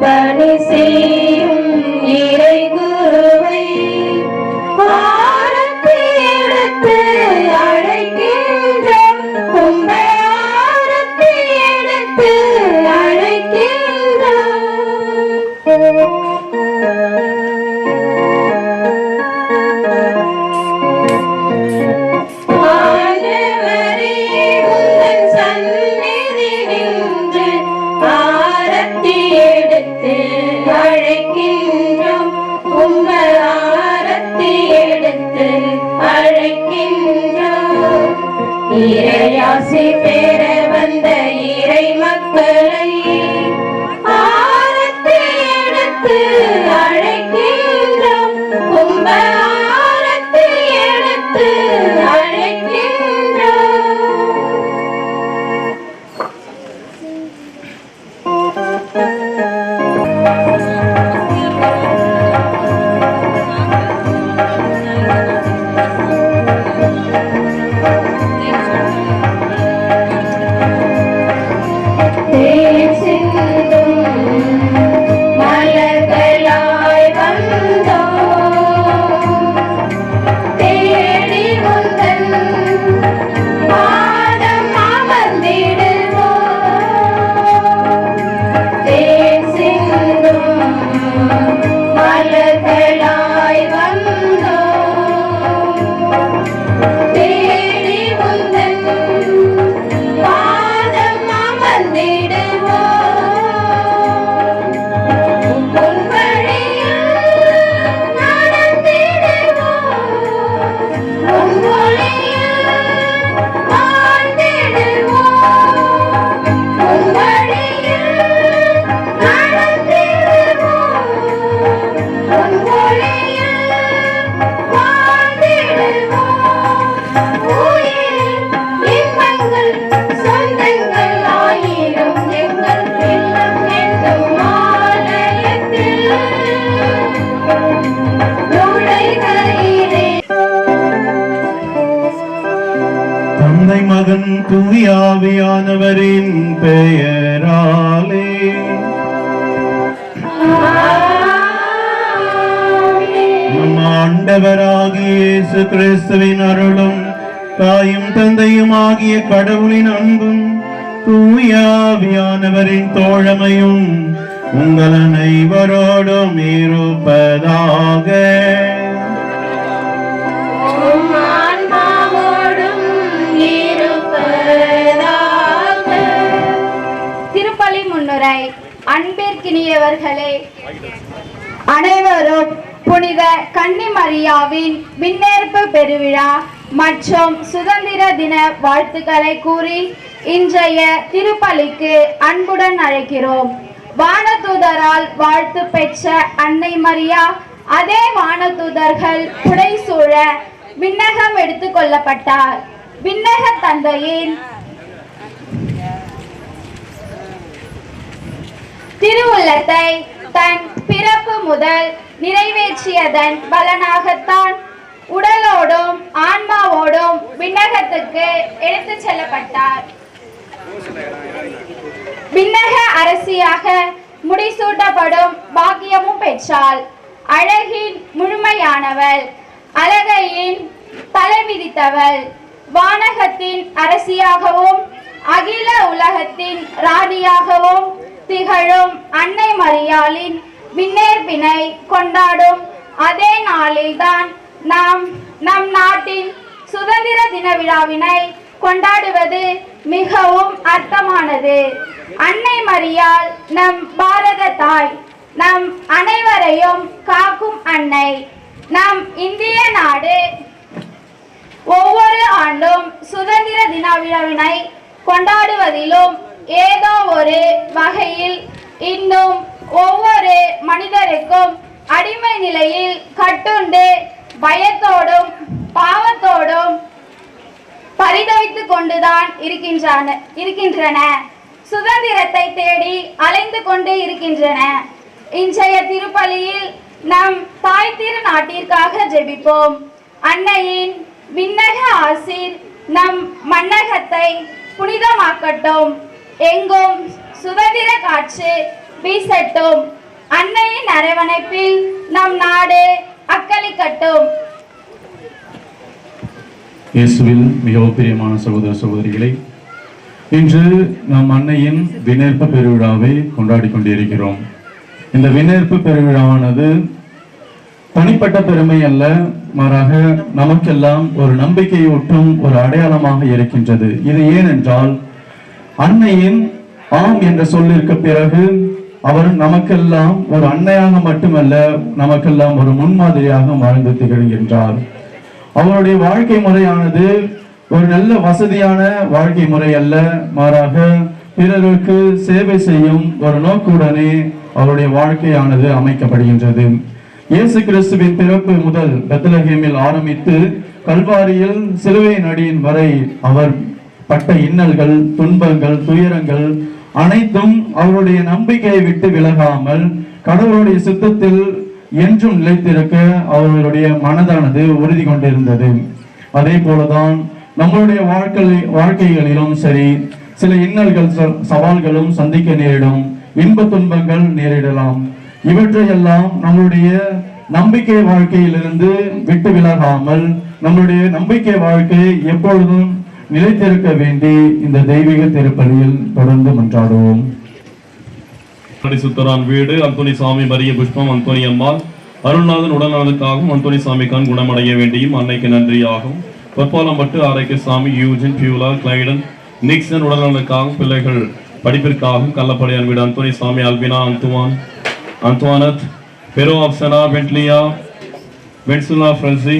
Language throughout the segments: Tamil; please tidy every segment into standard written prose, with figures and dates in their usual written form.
பணி செய்யும் இறை குருவை ஆரத்தி எடுத்து அழைக்கின்றோம். உம்மை ஆரத்தி எடுத்து அழைக்கின்றோம். இறையாசி பெற வந்த இறை மக்களை ஆரத்தி எடுத்து அழைக்கின்றோம். கும்ப ஆரத்தி எடுத்து அழைக்கின்றோம். தந்தை மகன் தூயாவியானவரின் பெயராலே நம் ஆண்டவராகிய இயேசு கிறிஸ்துவின் அருளும் தாயும் தந்தையும் ஆகிய கடவுளின் அன்பும் தூயாவியானவரின் தோழமையும் உங்கள் அனைவரோடும் இருப்பதாக. திருப்பலி முன்னுரை. அன்பிற்கினியவர்களே, அனைவரும் புனித கன்னிமரியாவின் விண்ணேற்பு பெருவிழா மற்றும் சுதந்திர தின வாழ்த்துக்களை கூறி இன்றைய திருப்பலிக்கு அன்புடன் அழைக்கிறோம். வானதூதரால் வாழ்த்து பெற்ற அன்னை மரியா அதே வானதூதர்கள் புடைசூழ விண்ணகம் எடுத்துக் கொள்ளப்பட்டார். விண்ணக தந்தையின் திருவுள்ளத்தை தன் பிறப்பு முதல் நிறைவேற்றியதன் பலனாகத்தான் உடலோடும் ஆன்மாவோடும் விண்ணகத்துக்கு எடுத்துச் செல்லப்பட்டார். விண்ணக அரசியாக முடிசூட்டப்படும் பாக்கியமும் பெற்றாள். அழகின் முழுமையானவள், அழகையின் தலை விதித்தவள், வானகத்தின் அரசியாகவும் அகில உலகத்தின் ராணியாகவும் திகழும் அன்னை மரியாளின் விண்ணேற்பினை கொண்டாடும் அதே நாளில்தான் நாம் நம் நாட்டின் சுதந்திர தின விழாவினை கொண்டாடுவது மிகவும் அர்த்தமானது. அன்னை மரியாள் நம் பாரத தாய், நம் அனைவரையும் காக்கும் அன்னை. நம் இந்திய நாடு ஒவ்வொரு ஆண்டும் சுதந்திர தின விழாவினை கொண்டாடுவதிலும் ஏதோ ஒரு வகையில் இன்னும் ஒவ்வொரு மனிதருக்கும் அடிமை நிலையில் கட்டுண்டு பயத்தோடும் பாவத்தோடும் பரிதவித்துக் கொண்டுதான் இருக்கின்றன. சுதந்திரத்தை தேடி அலைந்து கொண்டு இருக்கின்றன. இன்றைய திருப்பலியில் நம் தாய் திரு நாட்டிற்காக ஜெபிப்போம். அன்னையின் விண்ணக ஆசீர் நம் மண்ணகத்தை புனிதமாக்கட்டும். எங்கும் சுதந்திர காற்று வீசட்டும். அன்னையின் அரவணைப்பில் நம் நாடு அக்களிக்கட்டும். இயேசுவில் மிகவும் பிரியமான சகோதர சகோதரிகளை, இன்று நம் அன்னையின் விண்ணேற்பு பெருவிழாவை கொண்டாடி கொண்டிருக்கிறோம். இந்த விண்ணேற்பு பெருவிழாவானது தனிப்பட்ட பெருமை அல்ல, மாறாக நமக்கெல்லாம் ஒரு நம்பிக்கையூட்டும் ஒரு அடையாளமாக இருக்கின்றது. இது ஏனென்றால் அன்னையின் ஆம் என்ற சொல்லிற்கு பிறகு அவர் நமக்கெல்லாம் ஒரு அன்னையாக மட்டுமல்ல, நமக்கெல்லாம் ஒரு முன்மாதிரியாக வாழ்ந்து திகழ்கின்றார். அவருடைய வாழ்க்கை முறையானது ஒரு நல்ல வசதியான வாழ்க்கை முறை அல்ல, மாறாக பிறருக்கு சேவை செய்யும் ஒரு நோக்குடனே அவருடைய வாழ்க்கையானது அமைக்கப்படுகின்றது. இயேசு கிறிஸ்துவின் பிறப்பு முதல் பெத்லகேமில் ஆரம்பித்து கல்வாரியில் சிலுவை நடியின் வரை அவர் பட்ட இன்னல்கள், துன்பங்கள், துயரங்கள் அனைத்தும் அவருடைய நம்பிக்கையை விட்டு விலகாமல் கடவுளுடைய சித்தத்தில் என்றும் நிலைத்திருக்க அவர்களுடைய மனதானது உறுதி கொண்டிருந்தது. அதே போலதான் நம்மளுடைய வாழ்க்கைகளிலும் சரி, சில இன்னல்கள் சவால்களும் சந்திக்க நேரிடும், இன்ப துன்பங்கள் நேரிடலாம். இவற்றையெல்லாம் நம்மளுடைய நம்பிக்கை வாழ்க்கையிலிருந்து விட்டு விலகாமல் நம்மளுடைய நம்பிக்கை வாழ்க்கை எப்பொழுதும் நிலைத்திருக்க வேண்டி இந்த தெய்வீக திருப்பலியில் தொடர்ந்து மன்றாடுவோம். சுத்தரான் வீடு அந்தோனி சாமி, மரிய புஷ்பம், அந்தோனி அம்மாள், அருள்நாதன் உடல்நலனுக்காகவும் அந்தோனி சாமி கண் குணமடைய வேண்டியும் அன்னைக்கு நன்றியாகும். பொற்பாலம்பட்டு Arokiasamy, Eugene, Beulah, Clayton, Nixon உடல்நலனுக்காகவும் பிள்ளைகள் படிப்பிற்காகவும் கள்ளப்படையான் வீடு அந்தோனி சாமி, அல்பினா, அந்துவானத், பெரோ அப்சனா, வென்ட்லியா, வென்சுலா, பிரென்சி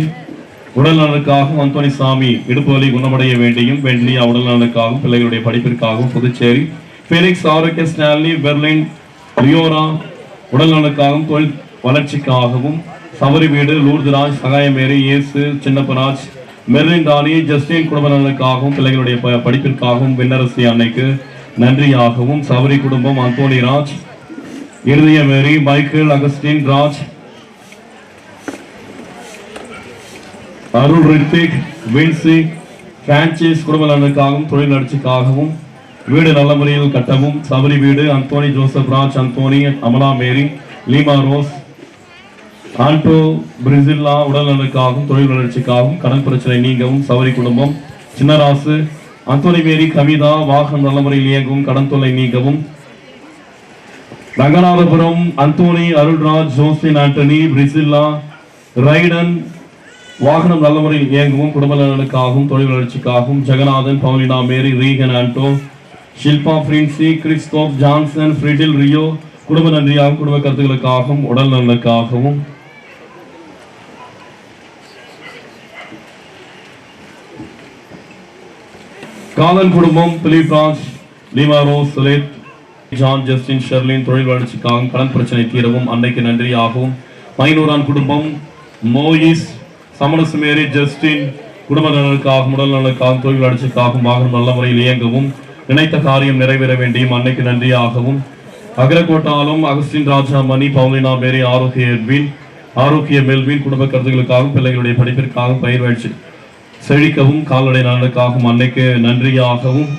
உடல்நலனுக்காகவும் அந்தோனி சாமி இடுப்பு வலி குணமடைய வேண்டியும் வென்ட்லியா உடல்நலனுக்காகவும் பிள்ளைகளுடைய படிப்பிற்காகவும் புதுச்சேரி, ஃபெலிக்ஸ், ஆரோக்கிய, ஸ்டான்லி, பெர்லின், லியோரா உடல்நலனுக்காகவும் தொழில் வளர்ச்சிக்காகவும், சபரி வீடு, லூர்துராஜ், சகாயமேரி, இயேசு, சின்னப்பராஜ், மெர்லின், ராணி, ஜஸ்டின் குடும்ப நலனுக்காகவும் பிள்ளைகளுடைய படிப்பிற்காகவும் விண்ணரசி அன்னைக்கு நன்றியாகவும், சபரி குடும்பம், அந்தோனி ராஜ், இருதய மேரி, மைக்கேல், அகஸ்டின் ராஜ், அருள், ரித்திக், வின்சி, பிரான்சிஸ் குடும்ப நலனுக்காகவும் தொழில் வளர்ச்சிக்காகவும் வீடு நல்ல முறையில் கட்டவும், சபரி வீடு, Anthony Joseph Raj, Anthony, Amala Mary, Leema Rose, Anto Priscilla உடல்நலனுக்காகவும் தொழில் வளர்ச்சிக்காகவும் கடன் பிரச்சனை நீங்கவும், சபரி குடும்பம், சின்னராசு, அந்தோனி மேரி, கவிதா, வாகனம் நல்ல முறையில் இயங்கவும் கடன் தொல்லை நீங்கவும், Ranganathapuram, Anthony, Arulraj, Joslin, Antony, Priscilla, ரைடன் வாகனம் நல்ல முறையில் இயங்கவும் குடும்ப நலனுக்காகவும் தொழில் வளர்ச்சிக்காகவும், Jaganathan, Paulina Mary, Reagan, Anto, Shilpa, Princy, Christoph, Johnson, ஃப்ரிடில், ரியோ குடும்ப நன்றியாகவும் குடும்ப கருத்துக்களுக்காகவும் உடல் நலனுக்காகவும், காதன் குடும்பம், பிலிப் ராஜ், லீமா ரோஸ், சுலேத், ஜான், ஜஸ்டின், ஷெர்லின் தொழில் வளர்ச்சிக்காகவும் கடன் பிரச்சனை தீரவும் அன்னைக்கு நன்றியாகவும், மைனூரான் குடும்பம், மோயிஸ், சமரசு மேரி, ஜஸ்டின் குடும்ப நலனுக்காகவும் உடல் நலனுக்காகவும் தொழில் வளர்ச்சிக்காகவும் வாகனம் நல்ல முறையில் இயங்கவும் நினைத்த காரியம் நிறைவேற வேண்டியும் அன்னைக்கு நன்றியாகவும், அகரகோட்டாலும், அகஸ்டின், ராஜா, மணி, பவுலினா மேரி, ஆரோக்கிய எட்வின், ஆரோக்கிய மெல்வின் குடும்ப கருத்துக்களுக்காகவும் பிள்ளைகளுடைய படிப்பிற்காகவும் பயிர் வளர்ச்சி செழிக்கவும் கால்நடை நலனுக்காகவும் அன்னைக்கு நன்றியாகவும்,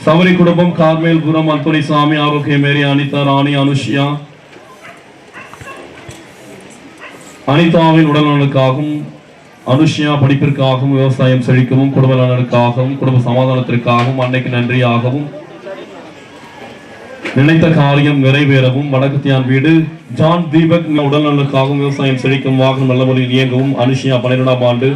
சபரி குடும்பம், கார்மேல், புரம், அந்தோனி சாமி, ஆரோக்கிய மேரி, அனிதா, ராணி, அனுஷியா, அனிதாவின் உடல் நலனுக்காகவும், அனுஷியா படிப்பிற்காகவும் விவசாயம் செழிக்கவும் குடும்ப நலனுக்காகவும் குடும்ப சமாதானத்திற்காகவும் அன்னைக்கு நன்றியாகவும், நினைத்த காரியம் நிறைவேறவும், வடக்கத்தியான் வீடு, ஜான், தீபக் உடல் நலனுக்காகவும் விவசாயம் செழிக்கும் வாகனம் நல்ல முறையில் இயங்கவும், அனுஷியா 12ஆம் ஆண்டு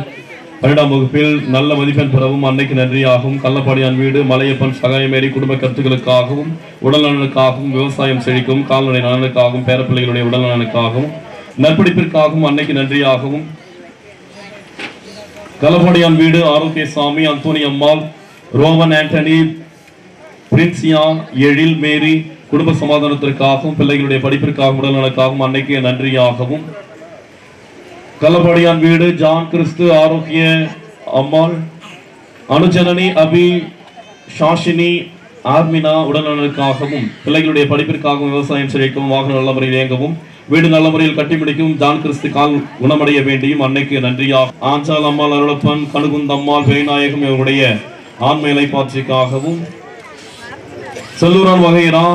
12ஆம் வகுப்பில் நல்ல மதிப்பெண் பெறவும் அன்னைக்கு நன்றியாகவும், கள்ளப்பாடியான் வீடு, மலையப்பன், சகாயமேரி குடும்ப கருத்துக்களுக்காகவும் உடல் நலனுக்காகவும் விவசாயம் செழிக்கும் கால்நடை நலனுக்காகவும் பேரப்பிள்ளைகளுடைய உடல் நலனுக்காகவும் நற்படிப்பிற்காகவும் அன்னைக்கு நன்றியாகவும், கள்ளப்பாடியான் வீடு, ஆரோக்கிய சாமி, அந்தோனி அம்மாள், ரோவன், ஆண்டனி, பிரின்சியா, எழில் மேரி குடும்ப சமாதானத்திற்காகவும் பிள்ளைகளுடைய படிப்பிற்காகவும் உடல் நலனுக்காகவும் அன்னைக்கு நன்றியாகவும், கள்ளப்பாடியான் வீடு, ஜான் கிறிஸ்து, ஆரோக்கிய அம்மாள், அனுஜனனி, அபி, ஷாஷினி, ஆர்மினா உடல்நலனுக்காகவும் பிள்ளைகளுடைய படிப்பிற்காகவும் விவசாயம் செழிக்கவும் வாகனம் நல்ல முறையில் இயங்கவும் வீடு நல்ல முறையில் கட்டி முடிக்கும் ஜான் கிறிஸ்து கால் குணமடைய வேண்டியும் அன்னைக்கு நன்றியாக, ஆஞ்சால் அம்மாள், அருளப்பன், கணுகுந்தம்மாள், வேநாயகம் இவருடைய ஆண்மை இலைப்பாட்சிக்காகவும், செல்லூரான் வகைரா,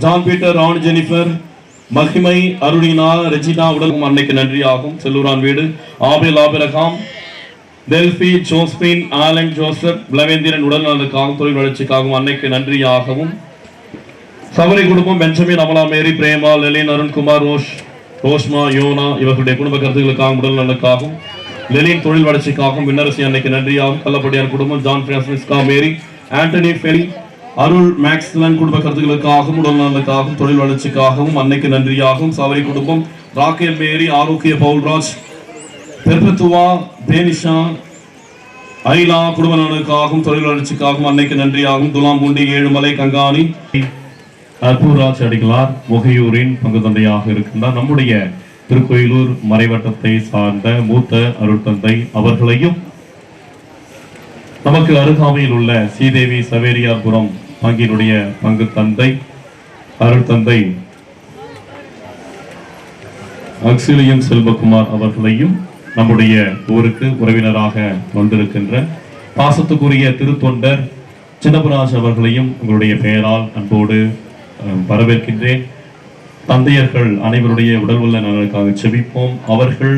ஜான் பீட்டர், ரான் ஜெனிஃபர், மகிமை, அருணினா, ரெஜினா உடல் அன்னைக்கு நன்றியாகும். செல்லூரான் வீடு Abel Abraham, Delphy, Josephine, Alan Joseph, பிளவேந்திரன் உடல் நலனுக்காகவும் தொழில் வளர்ச்சிக்காகவும் அன்னைக்கு நன்றியாகவும். சபரி குடும்பம் பெஞ்சமின், அமலா, மேரி, பிரேமா, லெலின், அருண்குமார், ரோஷ்மா, யோனா இவர்களுடைய குடும்ப கருத்துக்களுக்காகவும் உடல் நலனுக்காகவும், லெலின் தொழில் வளர்ச்சிக்காகவும் விண்ணரசி அன்னைக்கு நன்றியாகும். கள்ளப்படியார் குடும்பம் ஜான் பிரான்சிஸ்கா, மேரி, ஆண்டனி, ஃபெலி, அருள், மேக்ஸ்லன் குடும்ப கருத்துக்களுக்காகவும் உடல் நலனுக்காகவும் தொழில் வளர்ச்சிக்காகவும் அன்னைக்கு நன்றியாகும். சபரி குடும்பம் ராக்கேல், மேரி, ஆரோக்கிய, பவுல்ராஜ், பெர்பத்துவா, பேனிஷா, ஐலா குடும்ப நலனுக்காகவும் தொழில் வளர்ச்சிக்காகவும் அன்னைக்கு நன்றியாகும். துலாம்பூண்டி, ஏழுமலை, கங்காணி, அற்புராஜ் அடிகளார் முகையூரின் பங்கு தந்தையாக இருக்கின்றார். நம்முடைய திருக்கோயிலூர் மறைவட்டத்தை சார்ந்த மூத்த அருட்தந்தை அவர்களையும், நமக்கு அருகாமையில் உள்ள ஸ்ரீதேவி சவேரியார்புரம் பங்கினுடைய பங்கு தந்தை அருட்தந்தை அக்சிலியம் செல்வகுமார் அவர்களையும், நம்முடைய ஊருக்கு உறவினராக வந்திருக்கின்ற பாசத்துக்குரிய திருத்தொண்டர் சின்னபராஜ் அவர்களையும் உங்களுடைய பெயரால் அன்போடு வரவேற்கின்றேன். தந்தையர்கள் அனைவருடைய உடல் உள்ள நலனுக்காக செபிப்போம். அவர்கள்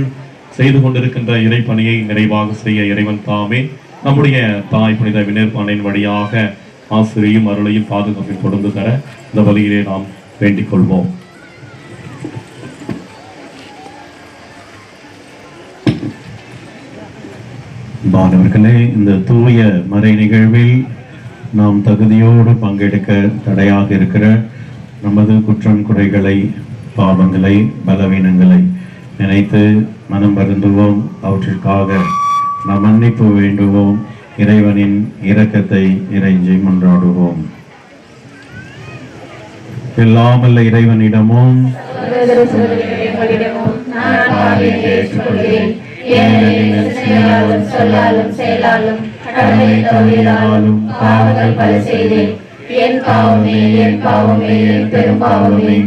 செய்து கொண்டிருக்கின்ற இறைப்பணியை நிறைவாக செய்ய இறைவன் தாமே நம்முடைய தாய் புனித விண்ணேற்பானின் வழியாக ஆசிரியும் அருளையும் பாதுகாப்பில் தொடர்ந்து தர இந்த வழியிலே நாம் வேண்டிக் கொள்வோம். மாணவர்களே, இந்த தூய மறை நிகழ்வில் நாம் தகுதியோடு பங்கெடுக்க தடையாக இருக்கிற நமது குற்றம் குறைகளை, பாவங்களை, பலவீனங்களை நினைத்து மனம் வருந்துவோம். அவற்றிற்காக நாம் மன்னிப்பு வேண்டுவோம். இறைவனின் இரக்கத்தை இறைஞ்சி மன்றாடுவோம். எல்லாமல்ல இறைவனிடமும் சொல்லாலும் செயலாலும் பாவங்கள் பல செய்தேன். என் பாவமே, என் பாவமே, என் பெரும் பாவமே.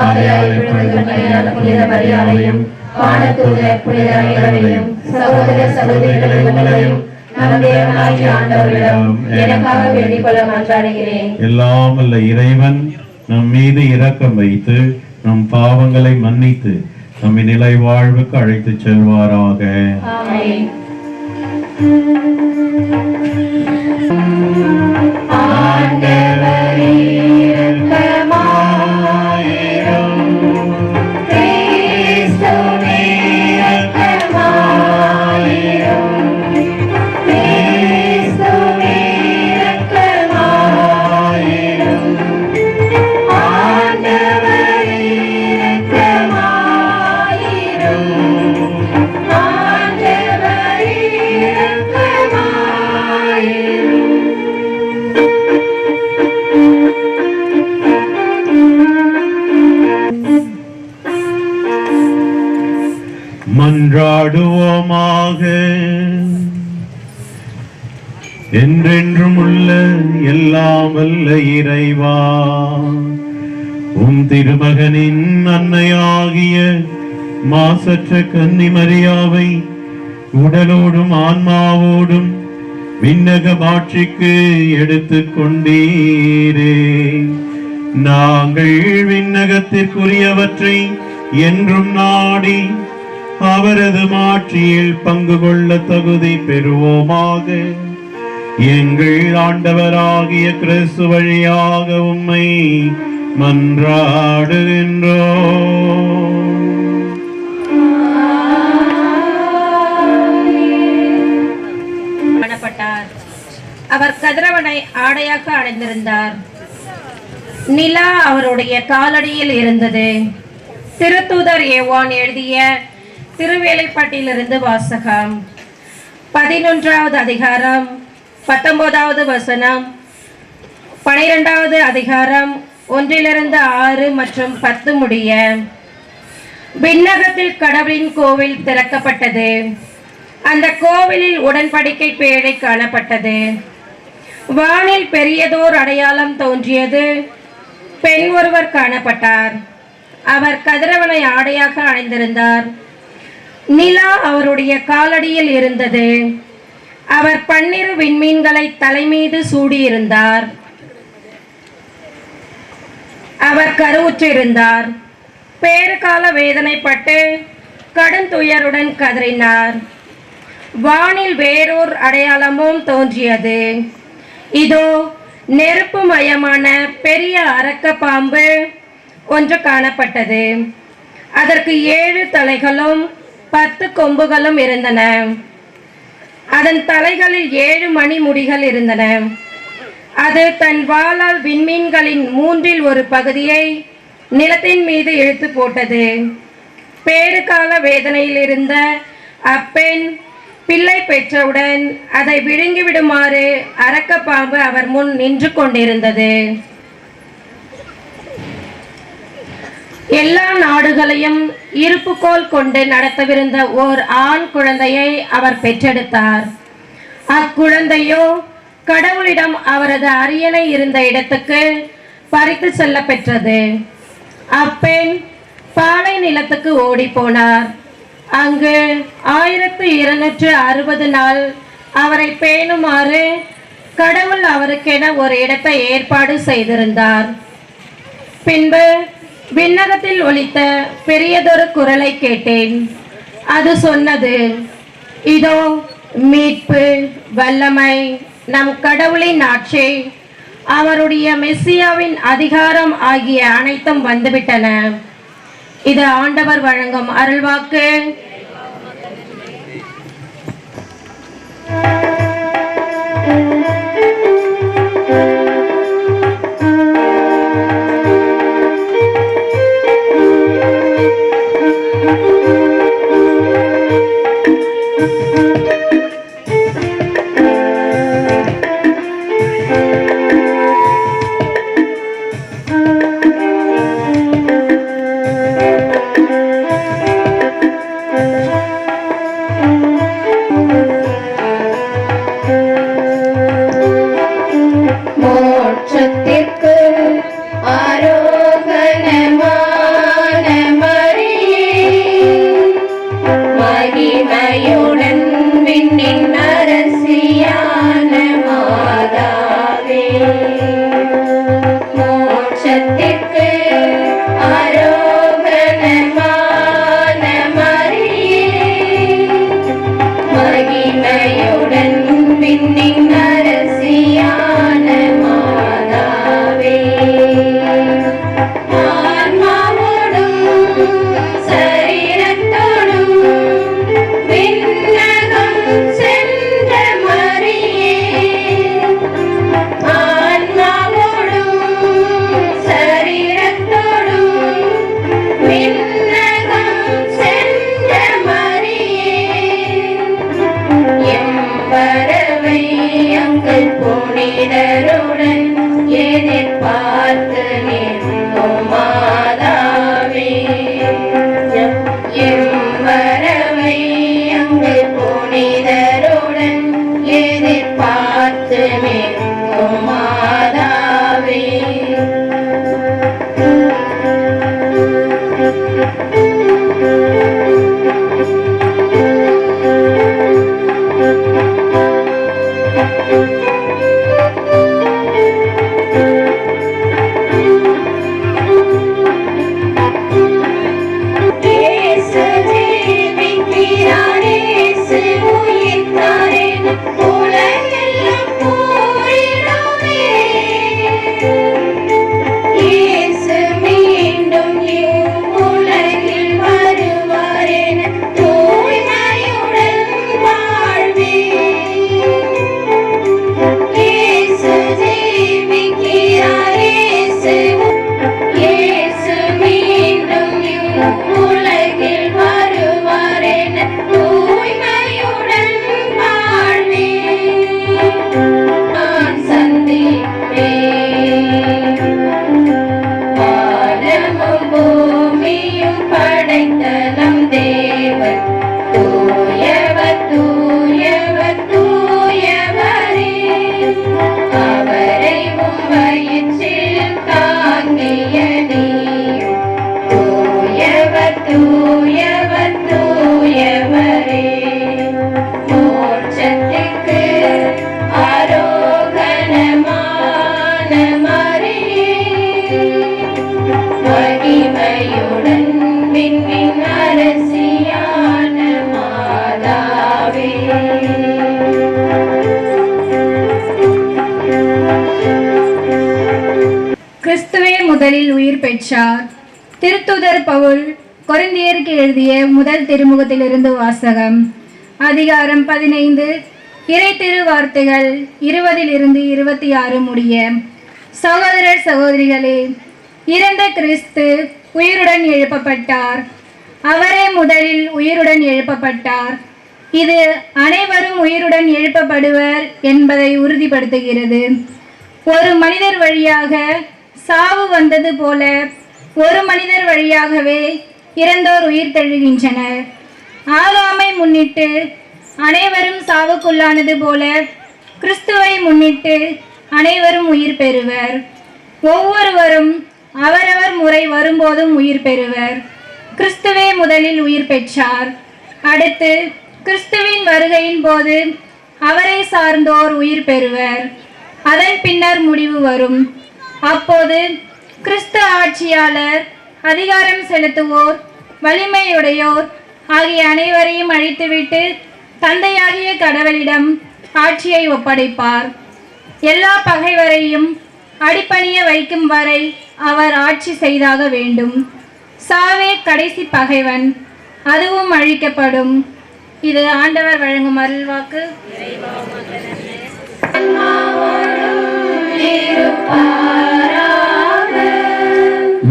ஆகையால் புனித மரியாதையும் வானதூதர் புனித அனைவரையும் சகோதர சகோதரிகளையும் நம் தேவனாகிய ஆண்டவரிடம் எனக்காக வேண்டிக் கொள்ள மன்றாடுகிறேன். எல்லாம் வல்ல இறைவன் நம் மீது இரக்கம் வைத்து நம் பாவங்களை மன்னித்து நம்மை நிலை வாழ்வுக்கு அழைத்துச் செல்வாராக. ஆமென். மன்றாடுவோமாக. என்றென்றும் உள்ள எல்லாம் வல்ல இறைவா, உம் திருமகனின் அன்னையாகிய மாசற்ற கன்னி மரியாவை உடலோடும் ஆன்மாவோடும் விண்ணக மாட்சிக்கு எடுத்துக் கொண்டீரே. நாங்கள் விண்ணகத்திற்குரியவற்றை என்றும் நாடி அவரது மாட்சியில் பங்கு கொள்ள தகுதி பெறுவோமாக. எங்கள் ஆண்டவராகிய கிறிஸ்து வழியாக உம்மை மன்றாடுகின்றோம். அவர் கதிரவனை ஆடையாக அடைந்திருந்தார். நிலா அவருடைய காலடியில் இருந்தது. திருத்தூதர் யோவான் எழுதிய திருவேலைப்பாட்டிலிருந்து வாசகம். 11வது அதிகாரம் 19வது வசனம், 12வது அதிகாரம் 1-6 மற்றும் 10 முடிய. விண்ணகத்தில் கடவுளின் கோவில் திறக்கப்பட்டது. அந்த கோவிலில் உடன்படிக்கை பேழை காணப்பட்டது. வானில் பெரியதோர் அடையாளம் தோன்றியது. பெண் ஒருவர் காணப்பட்டார். அவர் கதிரவனை ஆடையாக அணிந்திருந்தார். நிலா அவருடைய காலடியில் இருந்தது. அவர் 12 விண்மீன்களை தலைமீது சூடியிருந்தார். அவர் கருவுற்றிருந்தார். பேறுகால வேதனைப்பட்டு கடுந்துயருடன் கதறினார். வானில் வேறோர் அடையாளமும் தோன்றியது. இதோ நெருப்பு மயமான பெரிய அரக்க பாம்பு ஒன்று காணப்பட்டது. அதற்கு 7 தலைகளும் 10 கொம்புகளும் இருந்தன. அதன் தலைகளில் 7 மணிமுடிகள் இருந்தன. அது தன் வாளால் விண்மீன்களின் 3இல் ஒரு பகுதியை நிலத்தின் மீது இழுத்து போட்டது. பேறுகால வேதனையில் இருந்த அப்பெண் பிள்ளை பெற்றவுடன் அதை விழுங்கிவிடுமாறு அரக்க பாம்பு அவர் முன் நின்று கொண்டிருந்தது. எல்லா நாடுகளையும் இருப்புக்கோல் கொண்டு நடத்தவிருந்த ஓர் ஆண் குழந்தையை அவர் பெற்றெடுத்தார். அக்குழந்தையோ கடவுளிடம் அவரது அரியணை இருந்த இடத்துக்கு பறித்து செல்ல பெற்றது. அப்பெண் பாலை நிலத்துக்கு ஓடி போனார். அங்கு 1260 நாள் அவரை பேணுமாறு கடவுள் அவருக்கென ஒரு இடத்தை ஏற்பாடு செய்திருந்தார். பின்பு விண்ணகத்தில் ஒலித்த பெரியதொரு குரலை கேட்டேன். அது சொன்னது, இதோ மீட்பு, வல்லமை, நம் கடவுளின் ஆட்சி, அவருடைய மெஸ்ஸியாவின் அதிகாரம் ஆகிய அனைத்தும் வந்துவிட்டன. இது ஆண்டவர் வழங்கும் அருள்வாக்கு. மீண்டும் உலகில் முதலில் உயிர் பெற்றார். திருத்தூதர் பவுல் கொரிந்தியருக்கு எழுதிய முதல் திருமுகத்திலிருந்து வாசகம். அதிகாரம் 15, இறை திருவார்த்தைகள் 20 26 முடிய. சகோதரர் சகோதரிகளே, இறந்த கிறிஸ்து உயிருடன் எழுப்பப்பட்டார். அவரே முதலில் உயிருடன் எழுப்பப்பட்டார். இது அனைவரும் உயிருடன் எழுப்பப்படுவர் என்பதை உறுதிப்படுத்துகிறது. ஒரு மனிதர் வழியாக சாவு வந்தது போல ஒரு மனிதர் வழியாகவே இறந்தோர் உயிர் தழுகின்றனர். ஆதாமை முன்னிட்டு அனைவரும் சாவுக்குள்ளானது போல கிறிஸ்துவை முன்னிட்டு அனைவரும் உயிர் பெறுவர். ஒவ்வொருவரும் அவரவர் முறை வரும்போதும் உயிர் பெறுவர். கிறிஸ்துவே முதலில் உயிர் பெற்றார். அடுத்து கிறிஸ்துவின் வருகையின் போது அவரை சார்ந்தோர் உயிர் பெறுவர். அதன் பின்னர் முடிவு வரும். அப்போது கிறிஸ்து ஆட்சியாளர், அதிகாரம் செலுத்துவோர், வலிமையுடையோர் ஆகிய அனைவரையும் அழித்துவிட்டு தந்தையாகிய கடவுளிடம் ஆட்சியை ஒப்படைப்பார். எல்லா பகைவரையும் அடிபணிய வைக்கும் வரை அவர் ஆட்சி செய்தாக வேண்டும். சாவே கடைசி பகைவன், அதுவும் அழிக்கப்படும். இது ஆண்டவர் வழங்கும் அருள்வாக்கு.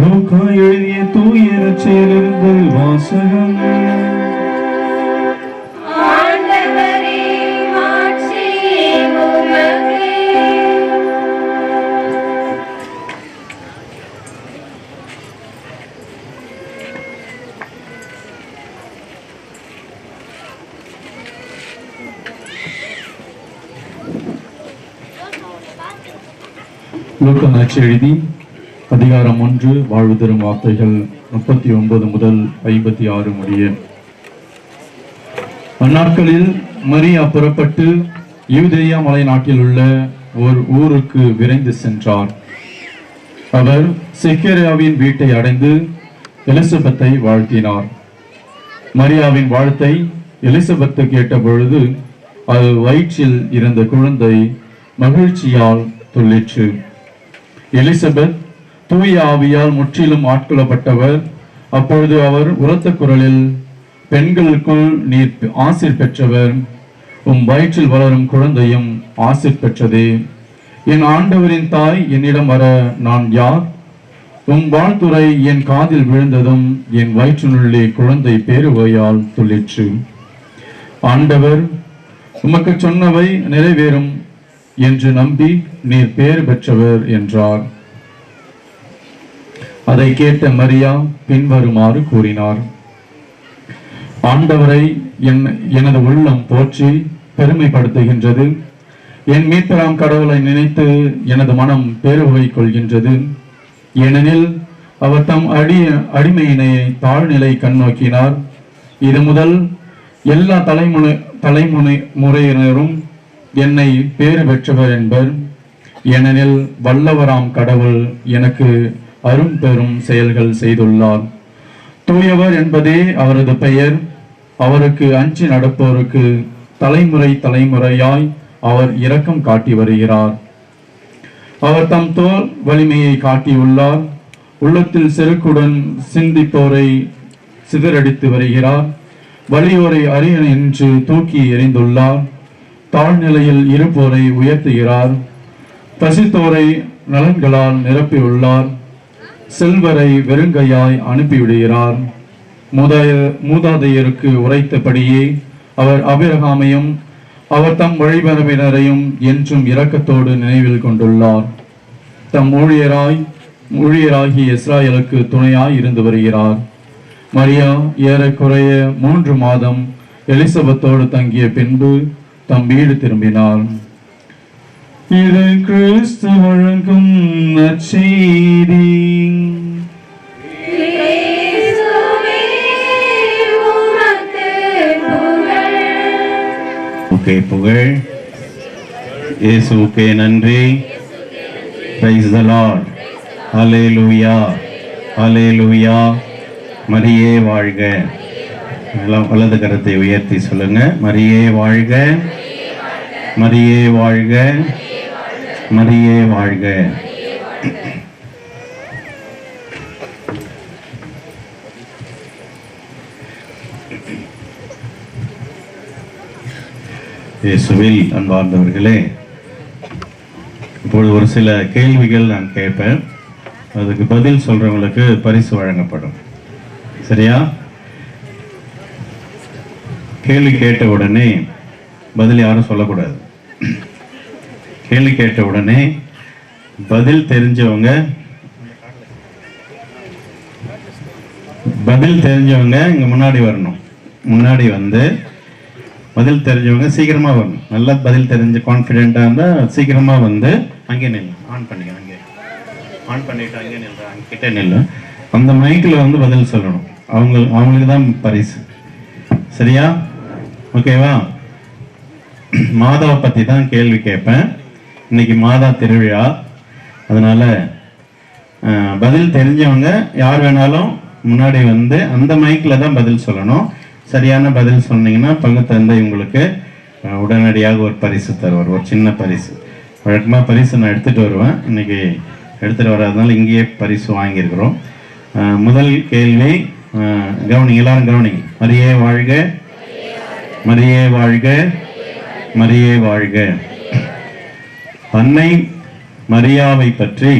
லூக்கா எழுதிய தூய நற்செய்தியிலிருந்து வாசகம். லூக்கா நற்செய்தி அதிகாரம் 1, வாழ்வு தரும் வார்த்தைகள் 39 முதல் 56 முடிய. அந்நாட்களில் மரியா புறப்பட்டு யூதேயா மலை நாட்டில் உள்ள ஒரு ஊருக்கு விரைந்து சென்றார். அவர் செக்கரியாவின் வீட்டை அடைந்து எலிசபெத்தை வாழ்த்தினார். மரியாவின் வாழ்த்தை எலிசபெத்து கேட்ட பொழுது அது வயிற்றில் இருந்த குழந்தை மகிழ்ச்சியால் துள்ளிற்று. எலிசபெத் தூய ஆவியால் முற்றிலும் ஆட்கொள்ளப்பட்டவர். அப்பொழுது அவர் உரத்த குரலில், பெண்களுக்குள் நீர் ஆசீர் பெற்றவர், உம் வயிற்றில் வளரும் குழந்தையும் ஆசீர் பெற்றதே. என் ஆண்டவரின் தாய் என்னிடம் வர நான் யார்? உம் வாழ்த்துரை என் காதில் விழுந்ததும் என் வயிற்றினுள்ளே குழந்தை பேருவையால் துள்ளிற்று. ஆண்டவர் உமக்கு சொன்னவை நிறைவேறும் என்று நம்பி நீர் பேறு பெற்றவர் என்றார். அதை கேட்ட மரியா பின்வருமாறு கூறினார்: ஆண்டவரை எனது உள்ளம் போற்றி பெருமைப்படுத்துகின்றது. என் மீட்பராம் கடவுளை நினைத்து எனது மனம் பேருவை கொள்கின்றது. ஏனெனில் அவர் தம் அடிமையினை தாழ்நிலை கண்ணோக்கினார். இது முதல் எல்லா தலைமுறையினரும் என்னை பேறு பெற்றவர் என்பர். ஏனெனில் வல்லவராம் கடவுள் எனக்கு அரும் பெரும் செயல்கள் செய்துள்ளார். தூயவர் என்பதே அவரது பெயர். அவருக்கு அஞ்சி நடப்போருக்கு தலைமுறை தலைமுறையாய் அவர் இரக்கம் காட்டி வருகிறார். அவர் தம் தோல் வலிமையை காட்டியுள்ளார். உள்ளத்தில் செருக்குடன் சிந்திப்போரை சிதறடித்து வருகிறார். வலியோரை அரியணை என்று தூக்கி எறிந்துள்ளார். தாழ்நிலையில் இருப்போரை உயர்த்துகிறார். பசித்தோரை நலன்களால் நிரப்பியுள்ளார். செல்வரை வெறுங்கையாய் அனுப்பிவிடுகிறார். மூதாதையருக்கு உரைத்தபடியே அவர் ஆபிரகாமையும் அவர் தம் வழிபரவினரையும் என்றும் இரக்கத்தோடு நினைவில் கொண்டுள்ளார். தம் ஊழியராகி இஸ்ராயலுக்கு துணையாய் இருந்து வருகிறார். மரியா ஏறக்குறைய 3 மாதம் எலிசபெத்தோடு தங்கிய பின்பு தம் வீடு திரும்பினார். இது கிறிஸ்து வழங்கும் நற்செய்தி. புகழ் இயேசுவுக்கே நன்றி. Praise the Lord. Hallelujah. Hallelujah. மரியே வாழ்க. வலது கரத்தை உயர்த்தி சொல்லுங்க. மரியே வாழ்க, மரியே வாழ்க, மரியே வாழ்க. இயேசுவில் அன்பார்ந்தவர்களே, இப்பொழுது ஒரு சில கேள்விகள் நான் கேட்பேன். அதுக்கு பதில் சொல்றவங்களுக்கு பரிசு வழங்கப்படும். சரியா? கேள்வி கேட்ட உடனே பதில் யாரும் சொல்லக்கூடாது. கேள்வி கேட்ட உடனே பதில் தெரிஞ்சவங்க இங்க முன்னாடி வரணும். முன்னாடி வந்து பதில் தெரிஞ்சவங்க சீக்கிரமா வரணும். நல்லா பதில் தெரிஞ்ச கான்ஃபிடென்ட்டா இருந்தா சீக்கிரமா வந்து அங்கே நில்லு. ஆன் பண்ணிக்க, அங்கே ஆன் பண்ணிட்டு அங்கே நில்லு, அங்கே கிட்ட நில்லு. அந்த மைக்கில் வந்து பதில் சொல்லணும். அவங்களுக்கு தான் பரிசு. சரியா? ஓகேவா? மாதாவை பத்தி தான் கேள்வி கேட்பேன். இன்னைக்கு மாதா திருவிழா, அதனால பதில் தெரிஞ்சவங்க யார் வேணாலும் முன்னாடி வந்து அந்த மைக்கில் தான் பதில் சொல்லணும். சரியான பதில் சொன்னீங்கன்னா பங்குத்தந்தை உங்களுக்கு உடனடியாக ஒரு பரிசு தருவார், ஒரு சின்ன பரிசு. வழக்கமாக பரிசு நான் எடுத்துகிட்டு வருவேன். இன்னைக்கு எடுத்துகிட்டு வராதனால இங்கேயே பரிசு வாங்கியிருக்கிறோம். முதல் கேள்வி கவனிங்க, எல்லாரும் கவனிங்க. மரியே வாழ்க, மரியே வாழ்க, மரியே வாழ்க. அன்னை மரியாவை பற்றி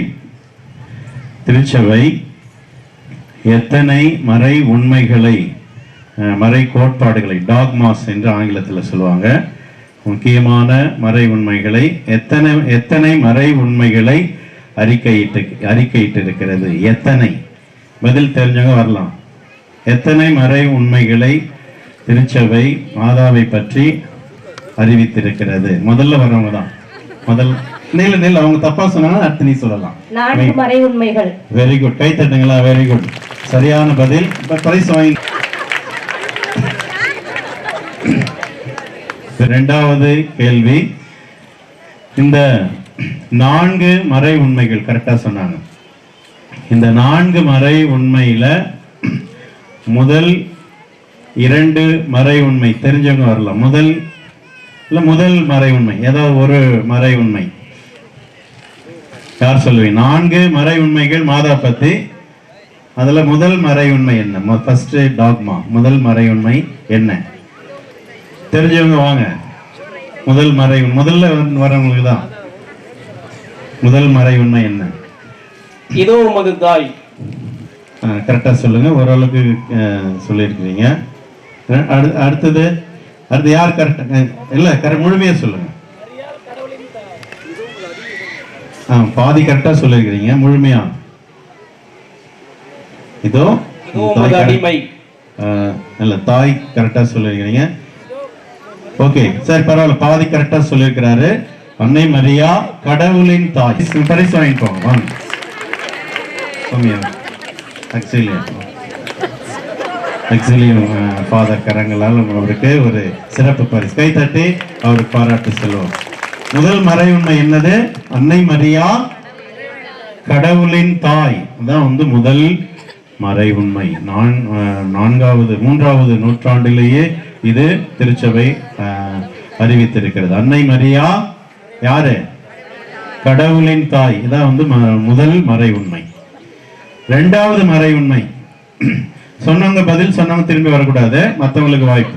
திருச்சபை எத்தனை மறை உண்மைகளை, மறை கோட்பாடுகளை, டாக்மாஸ் என்று ஆங்கிலத்தில் சொல்லுவாங்க, முக்கியமான மறை உண்மைகளை எத்தனை மறை உண்மைகளை அறிக்கையிட்டு இருக்கிறது? எத்தனை? பதில் தெரிஞ்சவங்க வரலாம். எத்தனை மறை உண்மைகளை திருச்சபை மாதாவை பற்றி அறிவித்திருக்கிறது? முதல்ல வரவங்க தான். முதல் அவங்க தப்பா சொன்னாங்கன்னா அடுத்து நீ சொல்லலாம். 4 மறை உண்மைகள். வெரி குட், கை தட்டுங்களா? வெரி குட், சரியான பதில். பரிசு வாங்கி. இரண்டாவது கேள்வி, இந்த 4 மறை உண்மைகள் கரெக்டா சொன்னாங்க. இந்த 4 மறை உண்மையில முதல் 2 மறை உண்மை தெரிஞ்சவங்க வரலாம். முதல் மறை உண்மை, ஏதாவது ஒரு மறை உண்மை யார் சொல்லுவீங்க? 4 மறை உண்மைகள் மாதா பத்தி. அதுல முதல் மறை உண்மை என்ன? ஃபர்ஸ்ட் டாக்மா, முதல் மறை உண்மை என்ன? தெரிஞ்சவங்க வாங்க. முதல் மறை, முதல்ல வரவங்களுக்கு தான். முதல் மறை உண்மை என்ன? இதோ உமது தாய். கரெக்டா சொல்லுங்க. ஓரளவுக்கு சொல்லியிருக்கிறீங்க. அடுத்தது யார் கரெக்டா? இல்ல, முழுமையா சொல்லுங்க. பாதி கரெக்டா சொல்லியிருக்கிறீங்க, முழுமையா. இதோ அடிமை. இல்ல, தாய் கரெக்டா சொல்லியிருக்கிறீங்க. ஓகே, சரி, பரவாயில்ல, பாதி கரெக்டா சொல்லியிருக்கிறாரு. அன்னை மரியா கடவுளின் தாய். பரிசு வாங்கிக்கோங்க, வாங்க. ஆக்சுவலி ஃபாதர் கரங்களால் அவருக்கு ஒரு சிறப்பு பரிசு. கை தட்டி அவருக்கு பாராட்டு செல்வோம். முதல் மறை உண்மை என்னது? அன்னை மரியா கடவுளின் தாய். அதான் வந்து முதல் மறை உண்மை. 3வது நூற்றாண்டிலேயே இது திருச்சபை அறிவித்திருக்கிறது. அன்னை மரியா யாரு? கடவுளின் தாய். இதான் வந்து முதல் மறை உண்மை. 2வது மறை உண்மை, சொன்னவங்க பதில் சொன்னவங்க திரும்பி வரக்கூடாது, மற்றவங்களுக்கு வாய்ப்பு.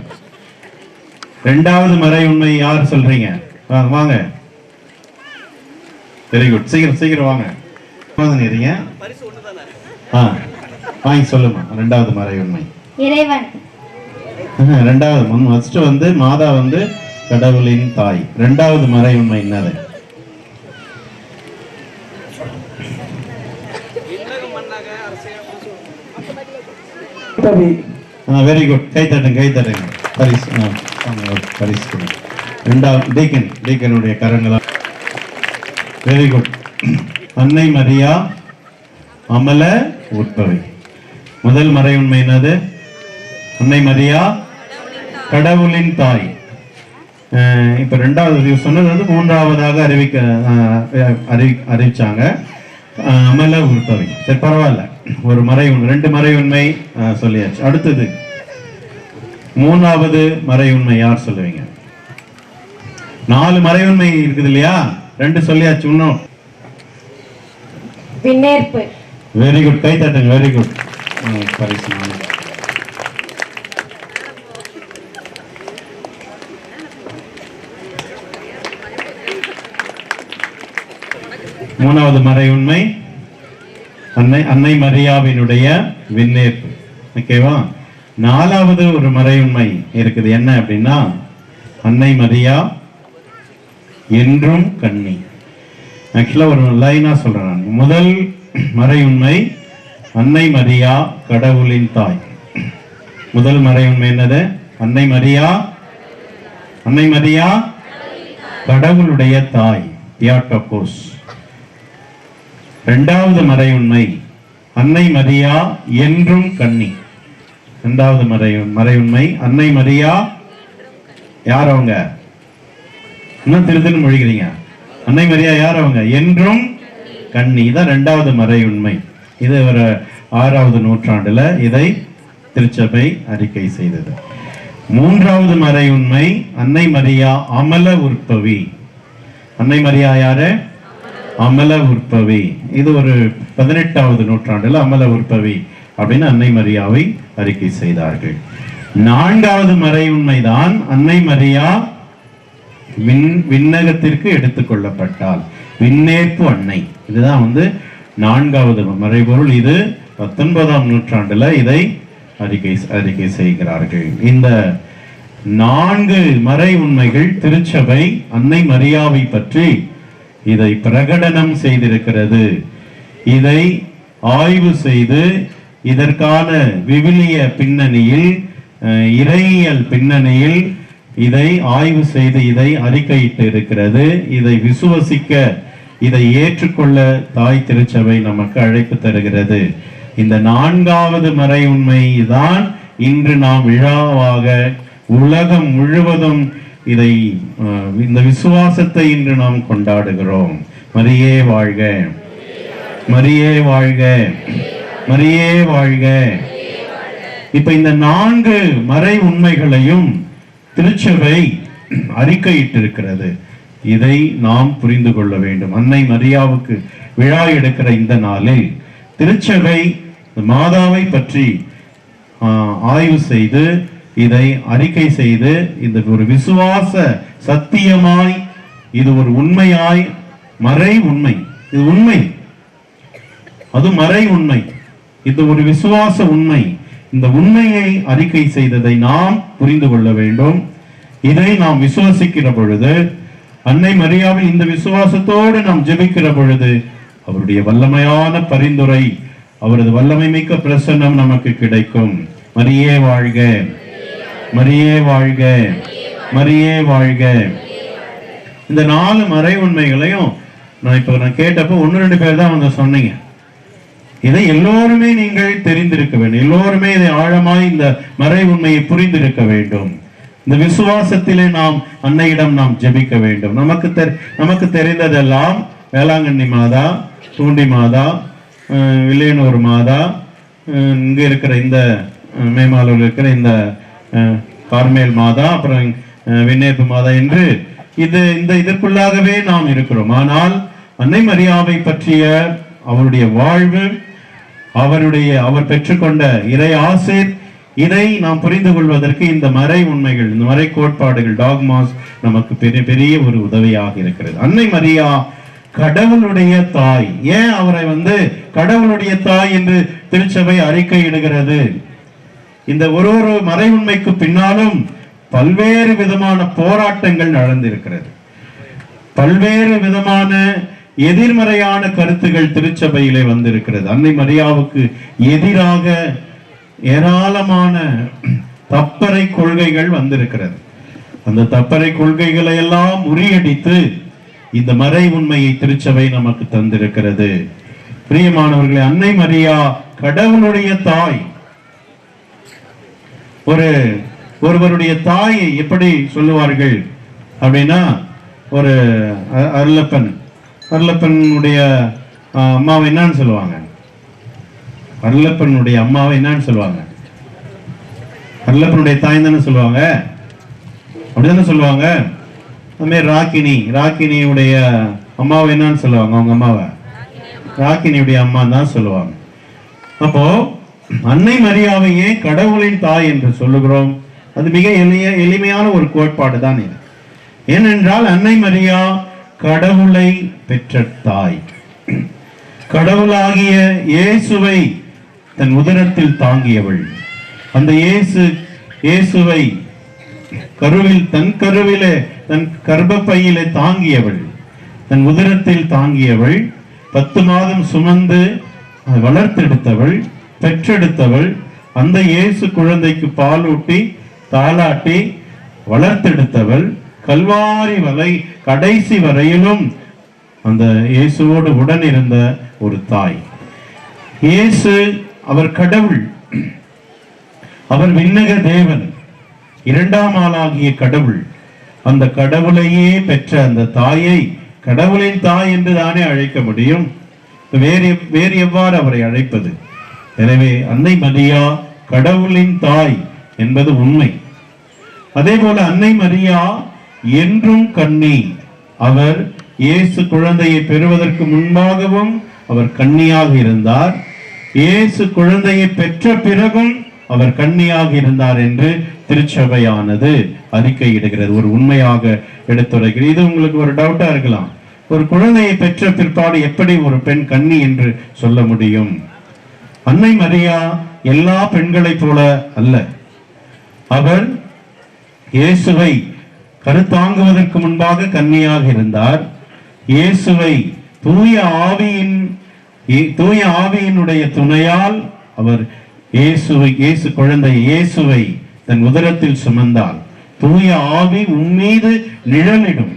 2வது மறை உண்மை யார் சொல்றீங்க? வாங்க. வெரி குட், சீக்கிரம் வாங்க. வாங்கி சொல்லுமா. 2வது மறை உண்மை இறைவன். 2வது ஃபர்ஸ்ட் வந்து மாதா வந்து கடவுளின் தாய். 2வது மறை உண்மை என்னது? வெரி குட், கை தட்டுங்க. பரிசு பரிசு. 2வது டீக்கனுடைய கரங்களா. Very good. அன்னை மரியா அமல உட்பவி. முதல் மறை உண்மை என்னது? அன்னை மரியா கடவுளின் தாய். இப்ப 2வது சொன்னது வந்து 3வதாக அறிவிச்சாங்க, அமல உட்பவி. சரி, பரவாயில்ல, ஒரு மறை உண்மை, 2 மறை உண்மை சொல்லியாச்சு. அடுத்தது 3வது மறை உண்மை யார் சொல்லுவீங்க? 4 மறை உண்மை இருக்குது இல்லையா? 2 சொல்லியாச்சு. இன்னும் விண்ணேற்பு. வெரி குட், கை தட்டுங்க. வெரி குட், பரிசு. மூணாவது மறை உண்மை அன்னை மரியாவினுடைய விண்ணேற்பு. ஓகேவா? நாலாவது ஒரு மறை உண்மை இருக்குது. என்ன அப்படின்னா, அன்னை மரியா என்றும் கன்னி. ஆக்சுவலா ஒரு லைனா சொல்றேன் நான். முதல் மறை உண்மை அன்னை மரியா கடவுளின் தாய். முதல் மறை உண்மை என்னது? அன்னை மரியா கடவுளுடைய தாய், தியாட்டோகோஸ். இரண்டாவது மறை உண்மை அன்னை மரியா என்றும் கன்னி. இரண்டாவது மறை உண்மை அன்னை மரியா யார்? அவங்க இன்னும் திருத்தல் மொழிகிறீங்க. அன்னை மரியா யார்? அவங்க என்றும் கன்னி. இதான் இரண்டாவது மறை உண்மை. இது ஒரு 6வது நூற்றாண்டுல இதை திருச்சபை அறிக்கை செய்தது. மூன்றாவது மறை உண்மை அன்னை மரியா அமல உற்பவி. அன்னை மரியா யாரு? அமல உற்பவி. இது ஒரு 18வது நூற்றாண்டுல அமல உற்பவி அப்படின்னு அன்னை மரியாவை அறிக்கை செய்தார்கள். நான்காவது மறை உண்மைதான் அன்னை மரியா விண்ணகத்திற்கு எடுத்துக் கொள்ளப்பட்டால், விண்ணேற்பு அன்னை. இதுதான் நான்காவது மறைபொருள். இது 19ஆம் நூற்றாண்டுல இதை அறிக்கை செய்கிறார்கள். இந்த 4 மறை உண்மைகள் திருச்சபை அன்னை மரியாவை பற்றி இதை பிரகடனம் செய்திருக்கிறது. இதை ஆய்வு செய்து இதற்கான விவிலிய பின்னணியில், இறையியல் பின்னணியில் இதை ஆய்வு செய்து இதை அறிக்கையிட்டு இருக்கிறது. இதை விசுவசிக்க, இதை ஏற்றுக்கொள்ள தாய் திருச்சபை நமக்கு அழைப்பு தருகிறது. இந்த 4வது மறை உண்மை தான் இன்று நாம் விழாவாக உலகம் முழுவதும் இதை, இந்த விசுவாசத்தை இன்று நாம் கொண்டாடுகிறோம். மரியே வாழ்க, மரியே வாழ்க, மரியே வாழ்க. இப்ப இந்த 4 மறை உண்மைகளையும் திருச்சபை அறிக்கையிட்டிருக்கிறது. இதை நாம் புரிந்து கொள்ள வேண்டும். அன்னை மரியாவுக்கு விழா எடுக்கிற இந்த நாளில் திருச்சபை மாதாவை பற்றி ஆய்வு செய்து இதை அறிக்கை செய்து, இந்த ஒரு விசுவாச சத்தியமாய், இது ஒரு உண்மையாய், மறை உண்மை, இது உண்மை, அது மறை உண்மை, இது ஒரு விசுவாச உண்மை. இந்த உண்மையை அறிக்கை செய்ததை நாம் புரிந்து கொள்ள வேண்டும். இதை நாம் விசுவாசிக்கிற பொழுது, அன்னை மரியாவில் இந்த விசுவாசத்தோடு நாம் ஜெபிக்கிற பொழுது, அவருடைய வல்லமையான பரிந்துரை, அவரது வல்லமை மிக்க பிரசன்னம் நமக்கு கிடைக்கும். மரியே வாழ்க, மரியே வாழ்க, மரியே வாழ்க. இந்த 4 மறை உண்மைகளையும் நான் கேட்டப்போ 1-2 பேர் தான் சொன்னீங்க. இதை எல்லோருமே நீங்கள் தெரிந்திருக்க வேண்டும். எல்லோருமே இதை ஆழமாய் இந்த மறை உண்மையை புரிந்திருக்க வேண்டும். இந்த விசுவாசத்திலே நாம் அன்னையிடம் நாம் ஜெபிக்க வேண்டும். நமக்கு தெரிந்ததெல்லாம் வேளாங்கண்ணி மாதா, தூண்டி மாதா, வில்லியனூர் மாதா, இங்க இருக்கிற இந்த மேமாலூர் இருக்கிற இந்த கார்மேல் மாதா, அப்புறம் விண்ணேற்பு மாதா என்று இதற்குள்ளாகவே நாம் இருக்கிறோம். ஆனால் அன்னை மரியாவை பற்றிய அவருடைய வாழ்வு, அவர் பெற்றுக்கொண்ட இறை ஆசீர், இதை நாம் புரிந்து கொள்வதற்கு இந்த மறை உண்மைகள், இந்த மறை கோட்பாடுகள், டாக்மாஸ் நமக்கு பெரிய ஒரு உதவியாக இருக்கிறது. அன்னை மரியா கடவுளுடைய தாய். ஏன் அவரை கடவுளுடைய தாய் என்று திருச்சபை அறிக்கையிடுகிறது? இந்த ஒரு மறை உண்மைக்கு பின்னாலும் பல்வேறு விதமான போராட்டங்கள் நடந்திருக்கிறது. பல்வேறு விதமான எதிர்மறையான கருத்துகள் திருச்சபையிலே வந்திருக்கிறது. அன்னை மரியாவுக்கு எதிராக ஏராளமான தப்பறை கொள்கைகள் வந்திருக்கிறது. அந்த தப்பறை கொள்கைகளை எல்லாம் முறியடித்து இந்த மறை உண்மையை திருச்சபை நமக்கு தந்திருக்கிறது. பிரியமானவர்களே, அன்னை மரியா கடவுளுடைய தாய். ஒருவருடைய தாயை எப்படி சொல்லுவார்கள் அப்படின்னா, ஒரு அருளப்பனுடைய அம்மாவை என்னன்னு சொல்லுவாங்க? அருளப்பனுடைய அம்மாவை என்னன்னு சொல்லுவாங்க? அருளப்பனுடைய தாய் தானே சொல்லுவாங்க, அப்படிதானே சொல்லுவாங்க. அதுமாதிரி ராக்கினியுடைய அம்மாவை என்னன்னு சொல்லுவாங்க? அவங்க அம்மாவை ராக்கினியுடைய அம்மா தான் சொல்லுவாங்க. அப்போ அன்னை மரியாவையே கடவுளின் தாய் என்று சொல்லுகிறோம். அது மிக எளிமையான ஒரு கோட்பாடு தான் இது. ஏனென்றால் அன்னை மரியா கடவுளை பெற்ற தாய். கடவுளாகிய இயேசுவை தன் உதரத்தில் தாங்கியவள். அந்த இயேசுவை தன் கருவிலே தன் கர்ப்பப்பையிலே தாங்கியவள், தன் உதரத்தில் தாங்கியவள், 10 மாதம் சுமந்து வளர்த்தெடுத்தவள், பெற்றெடுத்தவள். அந்த இயேசு குழந்தைக்கு பாலூட்டி தாளாட்டி வளர்த்தெடுத்தவள். கல்வாரி கடைசி வரையிலும் அந்த இயேசுவோடு உடன் இருந்த ஒரு தாய். இயேசு அவர் கடவுள், அவர் விண்ணக தேவன், 2ஆம் ஆளாகிய கடவுள். அந்த கடவுளையே பெற்ற அந்த தாயை கடவுளின் தாய் என்று தானே அழைக்க முடியும். வேறு எவ்வாறு அவரை அழைப்பது? எனவே அன்னை மரியா கடவுளின் தாய் என்பது உண்மை. அதே போல அன்னை மரியா என்றும் கன்னி. அவர் இயேசு குழந்தையை பெறுவதற்கு முன்பாகவும் அவர் கன்னியாக இருந்தார். இயேசு குழந்தையை பெற்ற பிறகும் அவர் கன்னியாக இருந்தார் என்று திருச்சபையானது அறிக்கையிடுகிறது, ஒரு உண்மையாக எடுத்துரைக்கிறது. இது உங்களுக்கு ஒரு டவுட்டா இருக்கலாம், ஒரு குழந்தையை பெற்ற பிற்பாடு எப்படி ஒரு பெண் கன்னி என்று சொல்ல முடியும்? அன்னை மரியா எல்லா பெண்களைப் போல அல்ல. அவர் இயேசுவை கருத்தாங்குவதற்கு முன்பாக கன்னியாக இருந்தார். இயேசுவை தூய ஆவியினுடைய துணையால் அவர் இயேசு குழந்தை இயேசுவை தன் உதரத்தில் சுமந்தால் தூய ஆவி உம்மீது நிழலிடும்.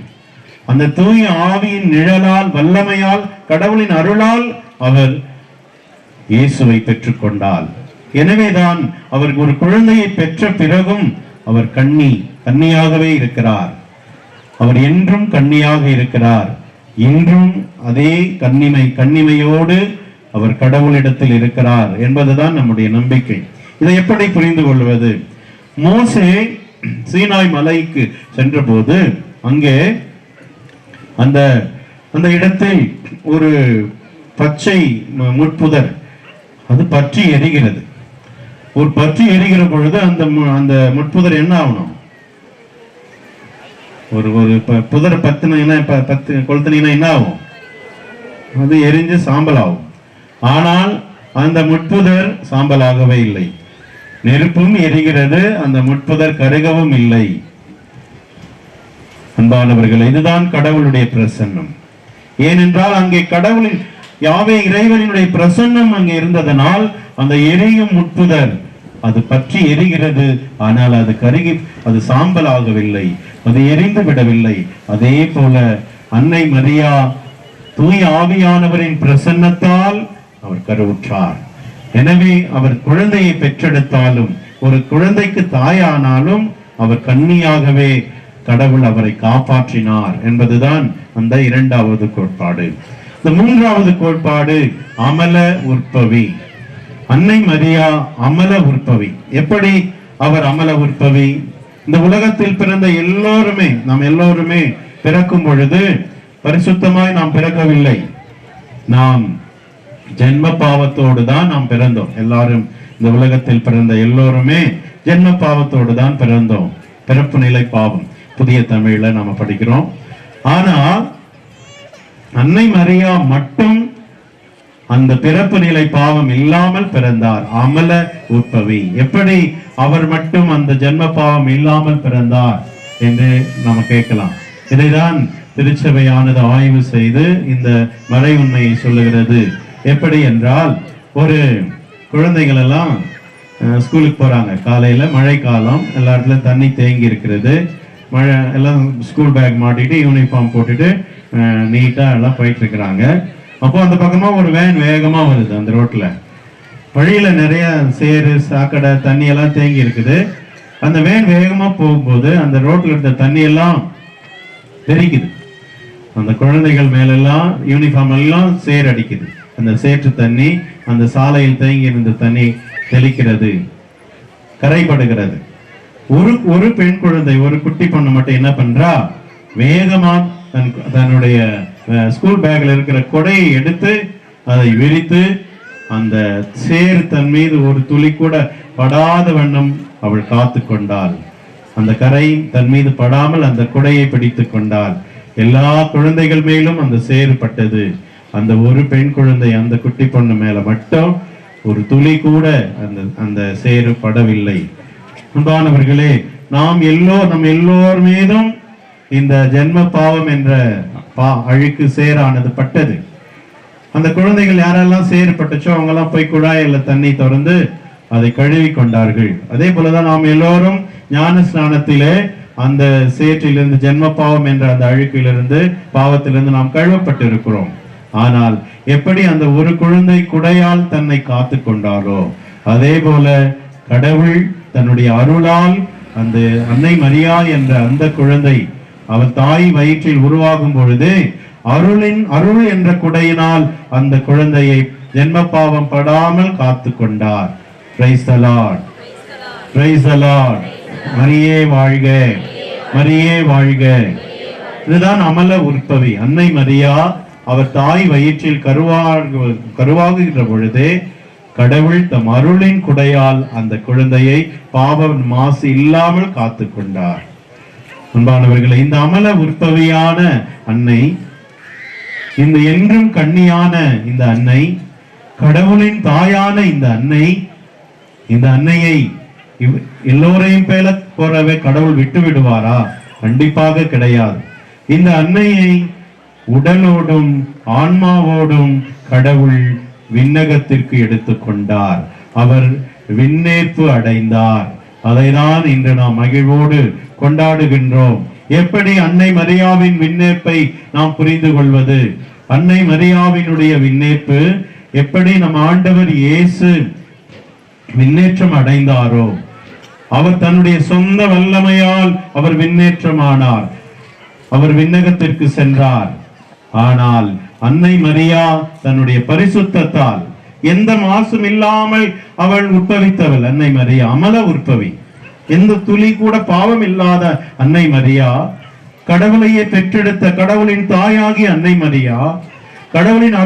அந்த தூய ஆவியின் நிழலால், வல்லமையால், கடவுளின் அருளால் அவர் இயேசுவை பெற்றுக்கொண்டால். எனவேதான் அவர் ஒரு குழந்தையை பெற்ற பிறகும் அவர் கன்னியாகவே இருக்கிறார். அவர் என்றும் கன்னியாக இருக்கிறார். இன்றும் அதே கன்னிமையோடு அவர் கடவுளிடத்தில் இருக்கிறார் என்பதுதான் நம்முடைய நம்பிக்கை. இதை எப்படி புரிந்து கொள்வது? மோசே சீனாய் மலைக்கு சென்ற போது அங்கே அந்த இடத்தில் ஒரு பச்சை முட்புதர் அது பற்றி எரிகிறது. ஒரு பற்றி எரிகிற பொழுது அந்த முட்புதர் என்ன ஆகணும்? ஒரு புதர் 10 கொளுத்தினா என்ன ஆகும்? அது எரிஞ்சு சாம்பல் ஆகும். ஆனால் அந்த முட்புதர் சாம்பலாகவே இல்லை. நெருப்பும் எரிகிறது, அந்த முட்புதர் கருகவும் இல்லை. அன்பானவர்கள், இதுதான் கடவுளுடைய பிரசன்னம். ஏனென்றால் அங்கே கடவுளின் யாவே இறைவனுடைய பிரசன்னம் அங்கே இருந்ததனால் அந்த எரியும் முட்புதர் அது பற்றி எரிகிறது. ஆனால் அது கருகி அது சாம்பல் ஆகவில்லை, அது எரிந்து விடவில்லை. அதே போல அன்னை மரியா தூய ஆவியானவரின் பிரசன்னத்தால் அவர் கருவுற்றார். எனவே அவர் குழந்தையை பெற்றெடுத்தாலும், ஒரு குழந்தைக்கு தாயானாலும் அவர் கன்னியாகவே கடவுள் அவரை காப்பாற்றினார் என்பதுதான் அந்த 2வது கோட்பாடு. இந்த 3வது கோட்பாடு அமல உற்பவி. அன்னை மரியா அமல உற்பவி. எப்படி அவர் அமல உற்பவி? இந்த உலகத்தில் பிறந்த எல்லோருமே, நாம் எல்லோருமே பிறக்கும் பொழுது பரிசுத்தமாய் நாம் பிறக்கவில்லை. நாம் ஜென்ம பாவத்தோடு தான் நாம் பிறந்தோம். எல்லாரும் இந்த உலகத்தில் பிறந்த எல்லோருமே ஜென்ம பாவத்தோடு தான் பிறந்தோம். பிறப்பு நிலை பாவம், புதிய தமிழ்ல நாம படிக்கிறோம். ஆனா அன்னை மரியா மட்டும் அந்த பிறப்பு நிலை பாவம் இல்லாமல் பிறந்தார், அமல உற்பவி. எப்படி அவர் மட்டும் அந்த ஜென்ம பாவம் இல்லாமல் பிறந்தார் என்று நாம கேட்கலாம். இதைதான் திருச்சபையானது ஆய்வு செய்து இந்த மறை உண்மையை சொல்லுகிறது. எப்படி என்றால், ஒரு குழந்தைகள் எல்லாம் ஸ்கூலுக்கு போறாங்க. காலையில மழை காலம், எல்லா இடத்துலயும் தண்ணி தேங்கி இருக்கிறது. மழை எல்லாம் ஸ்கூல் பேக் மாட்டிட்டு யூனிஃபார்ம் போட்டுட்டு நீட்டா எல்லாம் போயிட்டு இருக்கிறாங்க. அப்போ அந்த பக்கமா ஒரு வேன் வேகமா வருது. அந்த ரோட்ல வழியில நிறைய சேறு சாக்கடை தண்ணி எல்லாம் தேங்கி இருக்குது. அந்த வேன் வேகமா போகும்போது அந்த ரோட்ல இருந்த தண்ணி எல்லாம் தெரிக்குது. அந்த குழந்தைகள் மேலெல்லாம் யூனிஃபார்ம் எல்லாம் சேர் அடிக்குது. அந்த சேற்று தண்ணி அந்த சாலையில் தேங்கி இருந்த தண்ணி தெளிக்கிறது, கரைபடுகிறது. ஒரு பெண் குழந்தை, ஒரு குட்டி பொண்ணு மட்டும் என்ன பண்றா, வேகமா தன்னுடைய ஸ்கூல் பேக்ல இருக்கிற கொடையை எடுத்து அதை விரித்து அந்த சேர் தன் மீது ஒரு துளி கூட படாத வண்ணம் அவள் காத்து கொண்டாள். அந்த கரை தன் மீது படாமல் அந்த குடையை பிடித்து கொண்டாள். எல்லா குழந்தைகள் மேலும் அந்த சேறு பட்டது. அந்த ஒரு பெண் குழந்தை அந்த குட்டி பொண்ணு மேல மட்டும் ஒரு துளி கூட அந்த சேறு படவில்லை. அன்பானவர்களே, நம் எல்லோர் மீதும் இந்த ஜென்ம பாவம் என்ற அழுக்கு சேரானது பட்டது. அந்த குழந்தைகள் யாரெல்லாம் சேறு பட்டுச்சோ அவங்க எல்லாம் போய் குழாயில தண்ணி திறந்து அதை கழுவி கொண்டார்கள். அதே போலதான் நாம் எல்லோரும் ஞான ஸ்நானத்திலே அந்த சேற்றிலிருந்து ஜென்ம பாவம் என்ற அந்த அழுக்கிலிருந்து பாவத்திலிருந்து நாம் கழுவப்பட்டு இருக்கிறோம். ஆனால் எப்படி அந்த ஒரு குழந்தை குடையால் தன்னை காத்து கொண்டாரோ அதே போல கடவுள் தன்னுடைய அருளால் அந்த அன்னை மரியா என்ற அந்த குழந்தை அவள் தாய் வயிற்றில் உருவாகும் பொழுது அருள் என்ற குடையினால் அந்த குழந்தையை ஜென்ம பாவம் படாமல் காத்து கொண்டார். Praise the Lord, praise the Lord. மரியே வாழ்க, மரியே வாழ்க. இதுதான் அமல உற்பவி. அன்னை மரியா அவர் தாய் வயிற்றில் கருவாகுகின்ற பொழுதே கடவுள் தம் அருளின் குடையால் அந்த குழந்தையை பாவ மாசு இல்லாமல் காத்து கொண்டார். அன்பானவர்களே, இந்த அமல உற்பவியான அன்னை, இந்த என்றும் கண்ணியான இந்த அன்னை, கடவுளின் தாயான இந்த அன்னையை எல்லோரையும் போலவே கடவுள் விட்டு விடுவாரா? கண்டிப்பாக கிடையாது. இந்த அன்னையை உடலோடும் ஆன்மாவோடும் கடவுள் விண்ணகத்திற்கு எடுத்துக்கொண்டார். அவர் விண்ணேற்பு அடைந்தார். அதைதான் இன்று நாம் மகிழ்வோடு கொண்டாடுகின்றோம். எப்படி அன்னை மரியாவின் விண்ணேற்பை நாம் புரிந்து கொள்வது? அன்னை மரியாவினுடைய விண்ணேற்பு எப்படி நம் ஆண்டவர் இயேசு விண்ணேற்றம் அடைந்தாரோ, அவர் தன்னுடைய சொந்த வல்லமையால் அவர் விண்ணேற்றமானார். அவர் விண்ணகத்திற்கு சென்றார். ஆனால் அன்னை மரியா தன்னுடைய பரிசுத்தத்தால் எந்த மாசும் இல்லாமல் அவள் உற்பவித்தவள். அன்னை மரியா அமல உற்பவி. எந்த துளி கூட பாவம் இல்லாத அன்னை மரியா, கடவுளையே பெற்றெடுத்த கடவுளின் தாயாகி அன்னை மரியா, கடவுளின்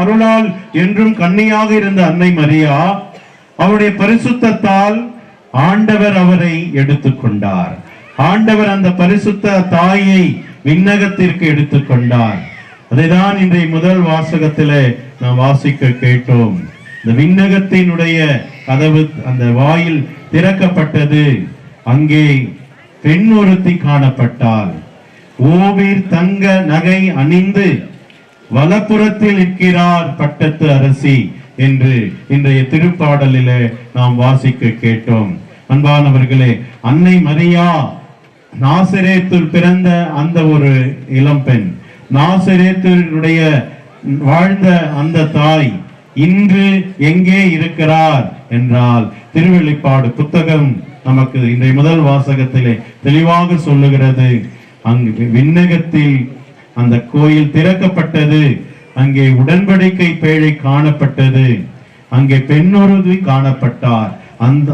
அருளால் என்றும் கன்னியாக இருந்த அன்னை மரியா, அவருடைய பரிசுத்தத்தால் ஆண்டவர் அவரை எடுத்துக்கொண்டார். ஆண்டவர் அந்த பரிசுத்த தாயை விண்ணகத்திற்கு எடுத்துக்கொண்டார். அதைதான் இன்றைய முதல் வாசகத்திலே நாம் வாசிக்க கேட்டோம். இந்த விண்ணகத்தினுடைய கதவு, அந்த வாயில் திறக்கப்பட்டது. அங்கே பெண் ஒருத்தி காணப்பட்டாள். ஓவிர் தங்க நகை அணிந்து வலப்புறத்தில் நிற்கிறார் பட்டத்து அரசி என்று இன்றைய திருப்பாடலிலே நாம் வாசிக்க கேட்டோம். அன்பானவர்களே, அன்னை மரியா நாசரேத்தில் பிறந்த அந்த ஒரு இளம்பெண், நாசரேத்தினுடைய வாழ்ந்த அந்த தாய் இன்று எங்கே இருக்கிறார் என்றால், திருவெளிப்பாடு புத்தகம் நமக்கு இன்றைய முதல் வாசகத்திலே தெளிவாக சொல்லுகிறது. அங்கு விண்ணகத்தில் அந்த கோயில் திறக்கப்பட்டது. அங்கே உடன்படிக்கை பேழை காணப்பட்டது. அங்கே பெண்ணொருவி காணப்பட்டார்.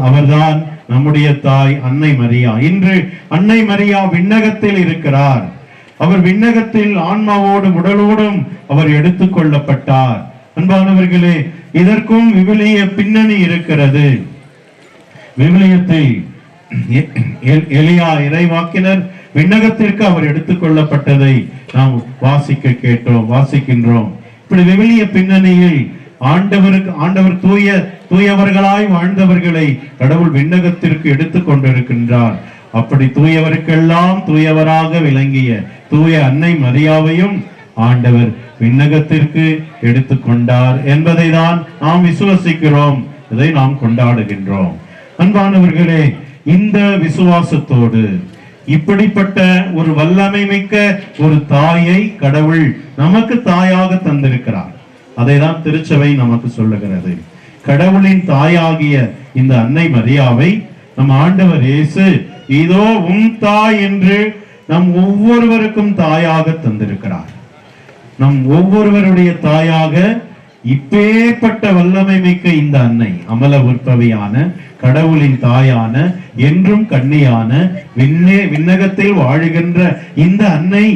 அவர்தான் நம்முடைய தாய் அன்னை மரியா. இன்று அன்னை மரியா விண்ணகத்தில் இருக்கிறார். அவர் விண்ணகத்தில் ஆன்மாவோடும் உடலோடும் அவர் எடுத்துக் கொள்ளப்பட்டார். அன்பானவர்களே, இதற்கும் விவிலிய பின்னணி இருக்கிறது. விவிலியத்தில் எலியா இறைவாக்கினர் விண்ணகத்திற்கு அவர் எடுத்துக் கொள்ளப்பட்டதை நாம் வாசிக்கின்றோம். இப்படி விவிலிய பின்னணியில் ஆண்டவர் தூயவர்களாய் வாழ்ந்தவர்களை கடவுள் விண்ணகத்திற்கு எடுத்துக் கொண்டிருக்கின்றார். அப்படி தூயவருக்கெல்லாம் தூயவராக விளங்கிய தூய அன்னை மரியாவையும் ஆண்டவர் விண்ணகத்திற்கு எடுத்துக்கொண்டார் என்பதை தான் நாம் விசுவாசிக்கிறோம். இதை நாம் கொண்டாடுகின்றோம். அன்பானவர்களே, இந்த விசுவாசத்தோடு இப்படிப்பட்ட ஒரு வல்லமை மிக்க ஒரு தாயை கடவுள் நமக்கு தாயாக தந்திருக்கிறார். அதை தான் திருச்சபை நமக்கு சொல்லுகிறது. கடவுளின் தாயாகிய இந்த அன்னை மரியாவை நம் ஆண்டவர் இயேசு இதோ உம் தாய் என்று நம் ஒவ்வொருவருக்கும் தாயாக தந்திருக்கிறார். நம் ஒவ்வொருவருடைய தாயாக இப்பேற்பட்ட வல்லமை மிக்க இந்த அன்னை, அமல உற்பவியான கடவுளின் தாயான என்றும் கன்னியான விண்ணகத்தில் வாழுகின்ற இந்த அன்னை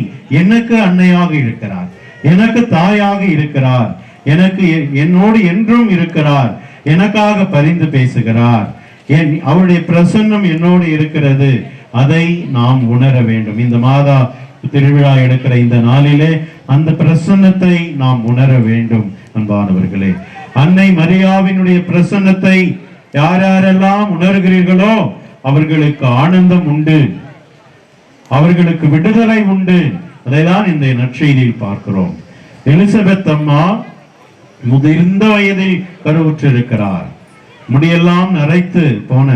எனக்கு அன்னையாக இருக்கிறார், எனக்கு தாயாக இருக்கிறார், எனக்கு என்னோடு என்றும் இருக்கிறார், எனக்காக பரிந்து பேசுகிறார், அவருடைய பிரசன்னம் என்னோடு இருக்கிறது. அதை நாம் உணர வேண்டும். இந்த மாதா திருவிழா எடுக்கிற இந்த நாளிலே அந்த பிரசன்னத்தை நாம் உணர வேண்டும். அன்பானவர்களே, அன்னை மரியாவினுடைய பிரசன்னத்தை யார் யாரெல்லாம் உணர்கிறீர்களோ அவர்களுக்கு ஆனந்தம் உண்டு, அவர்களுக்கு விடுதலை உண்டு. அதைதான் இந்த நற்செய்தியில் பார்க்கிறோம். எலிசபெத் அம்மா முதிர்ந்த வயதில் கருவுற்றிருக்கிறார். முடியெல்லாம் நரைத்து போன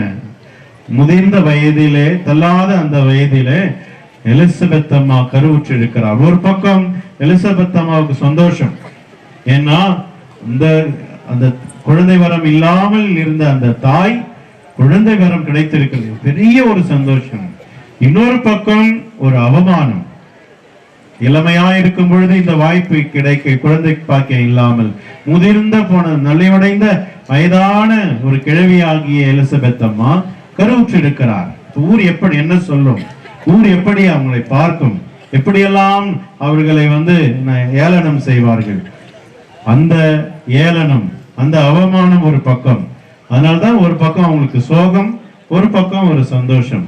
முதிர்ந்த வயதிலே, தள்ளாத அந்த வயதிலே எலிசபெத் அம்மா கருவுற்றிருக்கிறார். ஒரு பக்கம் எலிசபெத் அம்மாவுக்கு சந்தோஷம், ஏன்னா அந்த குழந்தை வரம் இல்லாமல் இருந்த அந்த தாய் குழந்தை வரம் கிடைத்திருக்கிறது, பெரிய ஒரு சந்தோஷம். இன்னொரு பக்கம் ஒரு அவமானம். இளமையா இருக்கும் பொழுது இந்த வாய்ப்பு கிடைக்க குழந்தை பாக்கியம் இல்லாமல் முதிர்ந்த போன நலிவடைந்த வயதான ஒரு கிழவியாகிய எலிசபெத் அம்மா கருவுற்றிருக்கிறார். ஊர் எப்படி என்ன சொல்லும், ஊர் எப்படி அவங்களை பார்க்கும், எப்படியெல்லாம் அவர்களை ஏளனம் செய்வார்கள். அந்த ஏளனம், அந்த அவமானம் ஒரு பக்கம். அதனால்தான் ஒரு பக்கம் அவங்களுக்கு சோகம், ஒரு பக்கம் ஒரு சந்தோஷம்.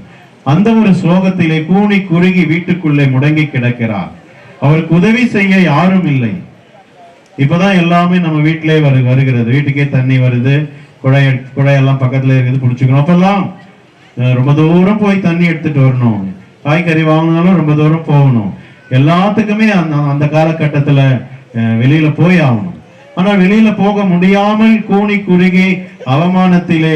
அந்த ஒரு சோகத்திலே கூனி குறுகி வீட்டுக்குள்ளே முடங்கி கிடக்கிறார். அவருக்கு உதவி செய்ய யாரும் இல்லை. இப்பதான் எல்லாமே நம்ம வீட்டிலே வருகிறது, வீட்டுக்கே தண்ணி வருது, குழையெல்லாம் பக்கத்துல இருக்குது, பிடிச்சிக்கணும். அப்பெல்லாம் ரொம்ப தூரம் போய் தண்ணி எடுத்துட்டு வரணும், காய்கறி வாங்கினாலும் ரொம்ப தூரம் போகணும். எல்லாத்துக்குமே அந்த காலகட்டத்துல வெளியில போய் ஆகணும். ஆனா வெளியில போக முடியாமல் கூனி குறுகி அவமானத்திலே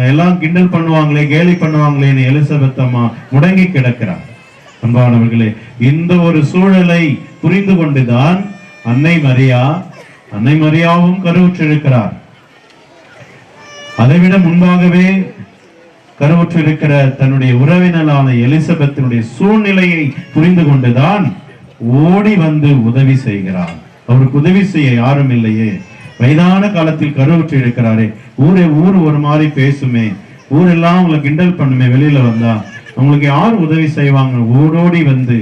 எல்லாம் கிண்டல் பண்ணுவாங்களே, கேலி பண்ணுவாங்களேன்னு எலிசபெத் அம்மா முடங்கி கிடக்கிறார். அன்பானவர்களே, இந்த ஒரு சூழலை புரிந்து கொண்டுதான் அன்னை மரியாவும் கருவுற்றிருக்கிறார். அதைவிட முன்பாகவே கருவுற்றிருக்கிற தன்னுடைய உறவினரான எலிசபெத்தினுடைய சூழ்நிலையை புரிந்து கொண்டுதான் ஓடி வந்து உதவி செய்கிறார். அவருக்கு உதவி செய்ய யாரும் இல்லையே, வயதான காலத்தில் கருவுற்று இருக்கிறாரே, ஊர் ஒரு மாதிரி பேசுமே, ஊரெல்லாம் உங்களை கிண்டல் பண்ணுமே, வெளியில வந்தா அவங்களுக்கு யார் உதவி செய்வாங்க? ஓடோடி வந்து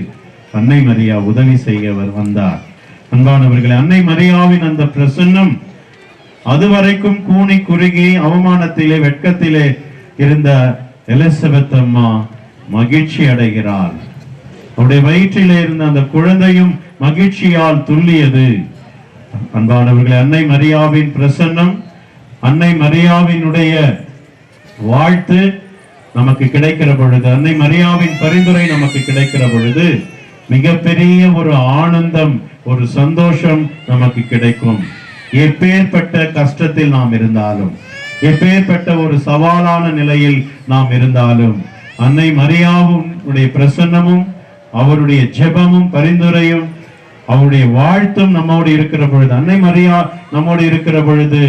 அன்னை மரியா உதவி செய்ய வந்தார். அன்பானவர்களே, அன்னை மரியாவின் அந்த பிரசன்னம் அதுவரைக்கும் கூனி குறுகி அவமானத்திலே வெட்கத்திலே இருந்த எலிசபெத் அம்மா மகிழ்ச்சி அடைகிறாள். அவருடைய வயிற்றிலே இருந்த அந்த குழந்தையும் மகிழ்ச்சியால் துள்ளியது. அன்பானவர்களே, அன்னை மரியாவின் பிரசன்னம், அன்னை மரியாவினுடைய வாழ்த்து நமக்கு கிடைக்கிற பொழுது, அன்னை மரியாவின் பரிந்துரை நமக்கு கிடைக்கிற பொழுது மிகப்பெரிய ஒரு ஆனந்தம், ஒரு சந்தோஷம் நமக்கு கிடைக்கும். எப்பேற்பட்ட கஷ்டத்தில் நாம் இருந்தாலும், எப்பேற்பட்ட ஒரு சவாலான நிலையில் நாம் இருந்தாலும், அன்னை மரியாவுடைய பிரசன்னமும் அவருடைய ஜெபமும் பரிந்துரையும் அவருடைய வாழ்த்தும் நம்மோடு இருக்கிற பொழுது, அன்னை மரியா நம்மோடு இருக்கிற பொழுது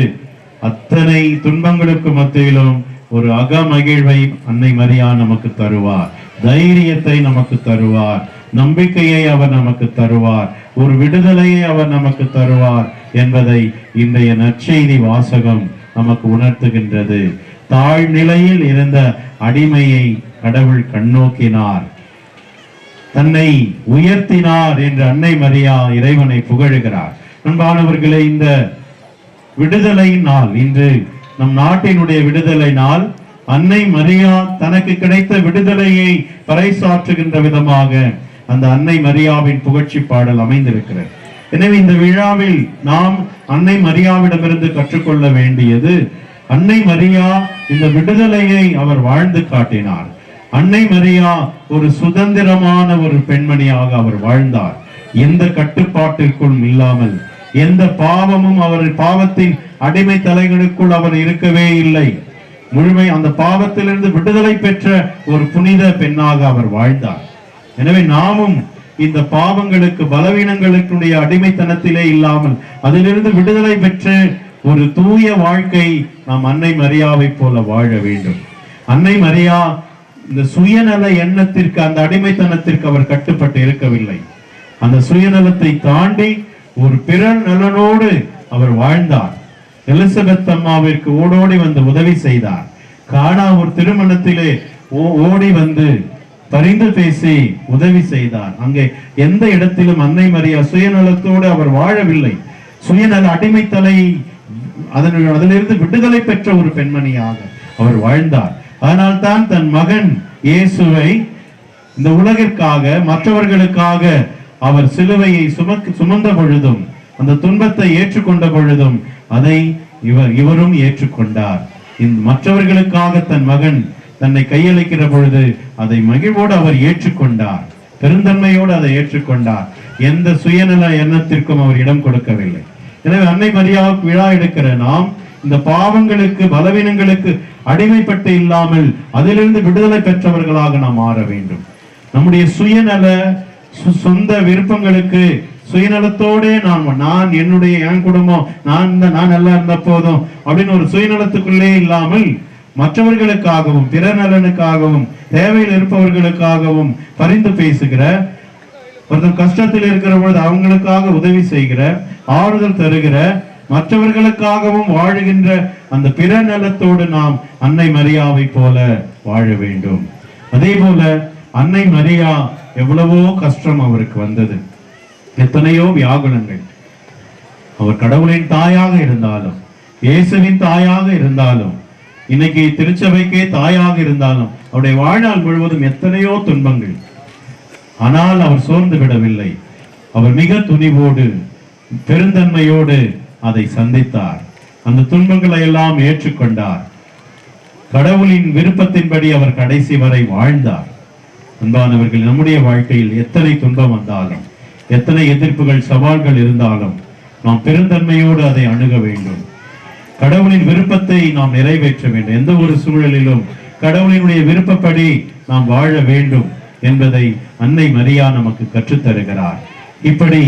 அத்தனை துன்பங்களுக்கு மத்தியிலும் ஒரு அகமகிழ்வை அன்னை மரியா நமக்கு தருவார், தைரியத்தை நமக்கு தருவார், நம்பிக்கையை அவர் நமக்கு தருவார், ஒரு விடுதலையை அவர் நமக்கு தருவார் என்பதை இன்றைய நற்செய்தி வாசகம் நமக்கு உணர்த்துகின்றது. தாழ்நிலையில் இருந்த அடிமையை கடவுள் கண்ணோக்கினார், தன்னை உயர்த்தினார் என்று அன்னை மரியா இறைவனை புகழுகிறார். அன்பானவர்களே, இந்த விடுதலை நாள், இன்று நம் நாட்டினுடைய விடுதலை நாள், அன்னை மரியா தனக்கு கிடைத்த விடுதலையை பறைசாற்றுகின்ற விதமாக அந்த அன்னை மரியாவின் புகழ்ச்சி பாடல் அமைந்திருக்கிறது. எனவே இந்த விழாவில் நாம் அன்னை மரியாவிடமிருந்து கற்றுக்கொள்ள வேண்டியது, அன்னை மரியா இந்த விடுதலையை அவர் வாழ்ந்து காட்டினார். அன்னை மரியா ஒரு சுதந்திரமான ஒரு பெண்மணியாக அவர் வாழ்ந்தார். எந்த கட்டுப்பாட்டிற்குள் இல்லாமல், எந்த பாவமும் அவர் பாவத்தின் அடிமை தலைகளுக்குள் அவர் இருக்கவே இல்லை. முழுமை அந்த பாவத்திலிருந்து விடுதலை பெற்ற ஒரு புனித பெண்ணாக அவர் வாழ்ந்தார். எனவே நாமும் இந்த பாவங்களுக்கு, பலவீனங்களுடைய அடிமைத்தனத்திலே இல்லாமல் அதிலிருந்து விடுதலை பெற்று ஒரு தூய வாழ்க்கை நாம் அன்னை மரியாவை போல வாழ வேண்டும். அன்னை மரியா இந்த சுயநல எண்ணத்திற்கு, அந்த அடிமைத்தனத்திற்கு அவர் கட்டுப்பட்டு இருக்கவில்லை. அந்த சுயநலத்தை தாண்டி ஒரு பிறர் நலனோடு அவர் வாழ்ந்தார். எலிசபெத் அம்மாவிற்கு ஓடோடி வந்து உதவி செய்தார். கானா ஒரு திருமணத்திலே ஓடி வந்து பரிந்து பேசி உதவி செய்தார். அங்கே எந்த இடத்திலும் அன்னை மரியா சுயநலத்தோடு அவர் வாழவில்லை. சுயநல அடிமைத்தலை அதிலிருந்து விடுதலை பெற்ற ஒரு பெண்மணியாக அவர் வாழ்ந்தார். அதனால்தான் தன் மகன் இயேசுவை இந்த உலகிற்காக மற்றவர்களுக்காக அவர் சிலுவையை சுமந்த பொழுதும் அந்த துன்பத்தை ஏற்றுக்கொண்ட பொழுதும் அதை இவரும் ஏற்றுக்கொண்டார். மற்றவர்களுக்காக தன் மகன் தன்னை கையளிக்கிற பொழுது அதை மகிழ்வோடு அவர் ஏற்றுக்கொண்டார், பெருந்தன்மையோடு அதை ஏற்றுக்கொண்டார். எந்த சுயநல எண்ணத்திற்கும் அவர் இடம் கொடுக்கவில்லை. எனவே அன்னை மரியாவுக்கு விழா எடுக்கிற நாம் இந்த பாவங்களுக்கு பலவீனங்களுக்கு அடிமைப்பட்டு இல்லாமல் அதிலிருந்து விடுதலை பெற்றவர்களாக நாம் மாற வேண்டும். நம்முடைய சுயநல சொந்த விருப்பங்களுக்கு சுயநலத்தோடே நான் என்னுடைய என் குடும்பம் நான் நல்லா இருந்த போதும் அப்படின்னு ஒரு சுயநலத்துக்குள்ளே இல்லாமல் மற்றவர்களுக்காகவும் பிற நலனுக்காகவும் தேவையில் இருப்பவர்களுக்காகவும் பரிந்து பேசுகிற, ஒருத்தர் கஷ்டத்தில் இருக்கிற பொழுது அவங்களுக்காக உதவி செய்கிற, ஆறுதல் தருகிற, மற்றவர்களுக்காகவும் வாழுகின்ற அந்த பிற நலத்தோடு நாம் அன்னை மரியாவை போல வாழ வேண்டும். அதே போல அன்னை மரியா எவ்வளவோ கஷ்டம் அவருக்கு வந்தது, எத்தனையோ வியாகுலங்கள். அவர் கடவுளின் தாயாக இருந்தாலும் இயேசுவின் தாயாக இருந்தாலும் இன்னைக்கு திருச்சபைக்கே தாயாக இருந்தாலும் அவருடைய வாழ்நாள் முழுவதும் எத்தனையோ துன்பங்கள். ஆனால் அவர் சோர்ந்து விடவில்லை. அவர் மிக துணிவோடு பெருந்தன்மையோடு அதை சந்தித்தார். அந்த துன்பங்களை எல்லாம் ஏற்றுக்கொண்டார். கடவுளின் விருப்பத்தின்படி அவர் கடைசி வரை வாழ்ந்தார். அன்பானவர்கள், நம்முடைய வாழ்க்கையில் எத்தனை துன்பம் வந்தாலும் எத்தனை எதிர்ப்புகள் சவால்கள் இருந்தாலும் நாம் பெருந்தன்மையோடு அதை அணுக வேண்டும். கடவுளின் விருப்பத்தை நாம் நிறைவேற்ற வேண்டும். எந்த ஒரு சூழலிலும் கடவுளினுடைய விருப்பப்படி நாம் வாழ வேண்டும் என்பதை அன்னை மரியா நமக்கு கற்றுத்தருகிறார். இப்படி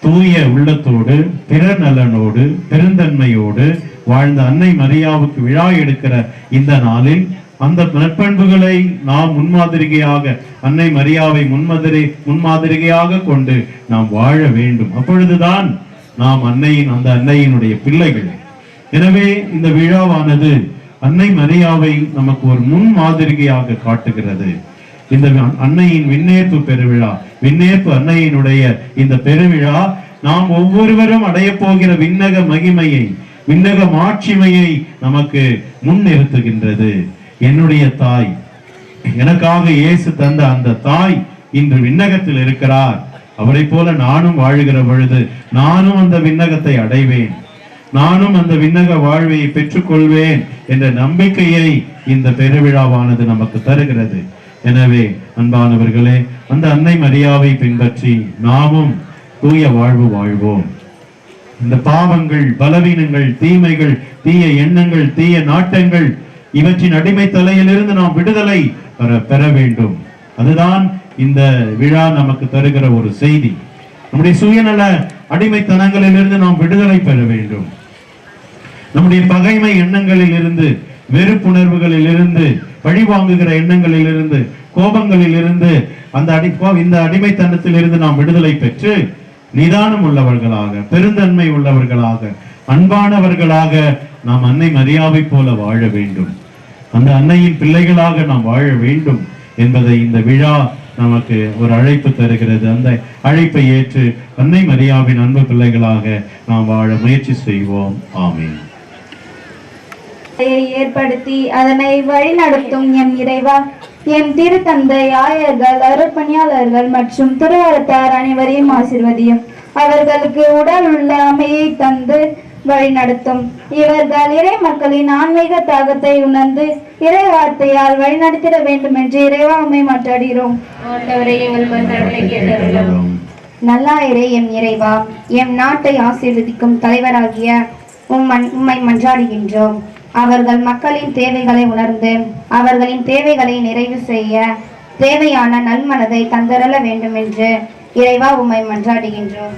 தூய உள்ளத்தோடு பிறர் நலனோடு பெருந்தன்மையோடு வாழ்ந்த அன்னை மரியாவுக்கு விழா எடுக்கிற இந்த நாளில் அந்த நற்பண்புகளை நாம் முன்மாதிரிகையாக அன்னை மரியாவை முன்மாதிரிகையாக கொண்டு நாம் வாழ வேண்டும். அப்பொழுதுதான் நாம் அந்த அன்னையினுடைய பிள்ளைகள். எனவே இந்த விழாவானது அன்னை மரியாவை நமக்கு ஒரு முன்மாதிரிகையாக காட்டுகிறது. இந்த அன்னையின் விண்ணேற்பு பெருவிழா, விண்ணேற்பு அன்னையினுடைய இந்த பெருவிழா நாம் ஒவ்வொருவரும் அடைய போகிற விண்ணக மகிமையை, விண்ணக மாட்சிமையை நமக்கு முன்னிறுத்துகின்றது. என்னுடைய தாய், எனக்காக இயேசு தந்த அந்த தாய் இன்று விண்ணகத்தில் இருக்கிறார். அவரை போல நானும் வாழுகிற பொழுது நானும் அந்த விண்ணகத்தை அடைவேன், நானும் அந்த விண்ணக வாழ்வையை பெற்றுக்கொள்வேன் என்ற நம்பிக்கையை இந்த பெருவிழாவானது நமக்கு தருகிறது. எனவே அன்பானவர்களே, அந்த அன்னை மரியாவை பின்பற்றி நாமும் தூய வாழ்வு வாழ்வோம். இந்த பாவங்கள், பலவீனங்கள், தீமைகள், தீய எண்ணங்கள், தீய நாட்டங்கள் இவற்றின் அடிமை தலையிலிருந்து நாம் விடுதலை பெற வேண்டும். அதுதான் இந்த விழா நமக்கு தருகிற ஒரு செய்தி. நம்முடைய சுயநல அடிமைத்தனங்களிலிருந்து நாம் விடுதலை பெற வேண்டும். நம்முடைய பகைமை எண்ணங்களில் இருந்து, வெறுப்புணர்வுகளில் இருந்து, பழிவாங்குகிற எண்ணங்களில் இருந்து, கோபங்களில் இருந்து, இந்த அடிமைத்தனத்தில் இருந்து நாம் விடுதலை பெற்று நிதானம் உள்ளவர்களாக, பெருந்தன்மை உள்ளவர்களாக, அன்பானவர்களாக நாம் அன்னை மரியாவை போல வாழ வேண்டும். அந்த அன்னையின் பிள்ளைகளாக நாம் வாழ வேண்டும் என்பதை இந்த விழா நமக்கு ஒரு அழைப்பு தருகிறது. அந்த அழைப்பை ஏற்று அன்னை மரியாவின் அன்பு பிள்ளைகளாக நாம் வாழ முயற்சி செய்வோம். ஆமென். ஏற்படுத்தி அதனை வழிநடத்தும் எம் இறைவா, எம் திருத்தந்தை, ஆயர்கள், அருட்பணியாளர்கள் மற்றும் துறவரத்தார் அனைவரையும் ஆசீர்வதியும். அவர்களுக்கு உடல் உள்ள அமையை தந்து வழிநடத்தும். இவர்கள் இறை மக்களின் ஆன்மீக தாகத்தை உணர்ந்து இறை வார்த்தையால் வழிநடத்திட வேண்டும் என்று இறைவா உம்மை மன்றாடுகிறோம். நல்லாயிரே எம் இறைவா, எம் நாட்டை ஆசீர்வதிக்கும் தலைவராகிய உம்மை மன்றாடுகின்றோம். அவர்கள் மக்களின் தேவைகளை உணர்ந்து அவர்களின் தேவைகளை நிறைவு செய்ய தேவையான நல்மனதை தந்தரல வேண்டும் என்று இறைவா உம்மை மன்றாடுகின்றோம்.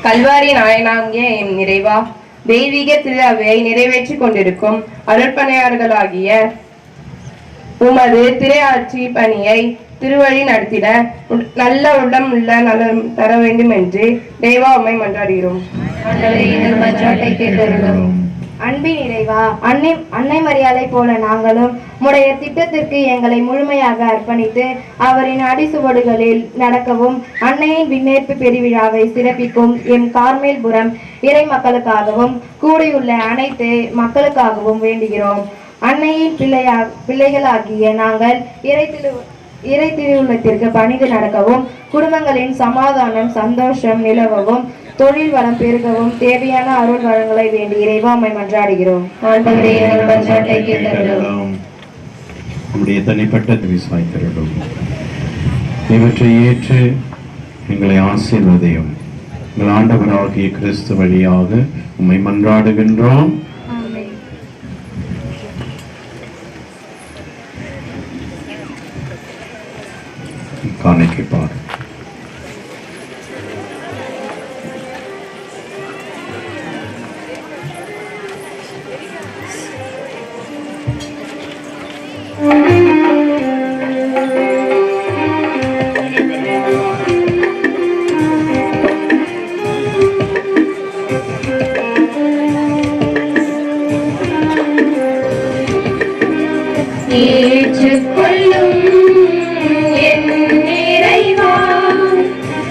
கல்வாரி நாயனாகிய எம் நிறைவா, தெய்வீக திருவிழாவை நிறைவேற்றி கொண்டிருக்கும் அருட்பணியாளர்களாகிய உமது திரையாட்சி பணியை திருவழி நடத்திட நல்ல உள்ளம் உள்ள நலம் தர வேண்டும் என்று தேவா உம்மை மன்றாடுகிறோம். அன்பின் இறைவா, அன்னை மரியாதை போல நாங்களும் உடைய திட்டத்திற்கு எங்களை முழுமையாக அர்ப்பணித்து அவரின் அடிசுவடுகளில் நடக்கவும் அன்னையின் விண்ணேற்பு பெருவிழாவை சிறப்பிக்கும் எம் கார்மேல்புரம் இறை மக்களுக்காகவும் கூடியுள்ள அனைத்து மக்களுக்காகவும் வேண்டுகிறோம். அன்னையின் பிள்ளைகளாகிய நாங்கள் இறை திருவுள்ளத்திற்கு பணிந்து நடக்கவும், குடும்பங்களின் சமாதானம் சந்தோஷம் நிலவவும், தொழில் வளம் பெருகவும் தேவையான அருள் வளங்களை வேண்டி இறைவாமை மன்றாடுகிறோம். நம்முடைய தனிப்பட்ட விசுவாய்த்தருளும் இவற்றை ஏற்று எங்களை ஆசீர்வதையும் எங்கள் ஆண்டவராகிய கிறிஸ்து வழியாக உம்மை மன்றாடுகின்றோம். காணிக்கை பாரு. ஏற்றுக்கொள்ளும் என் இறைவா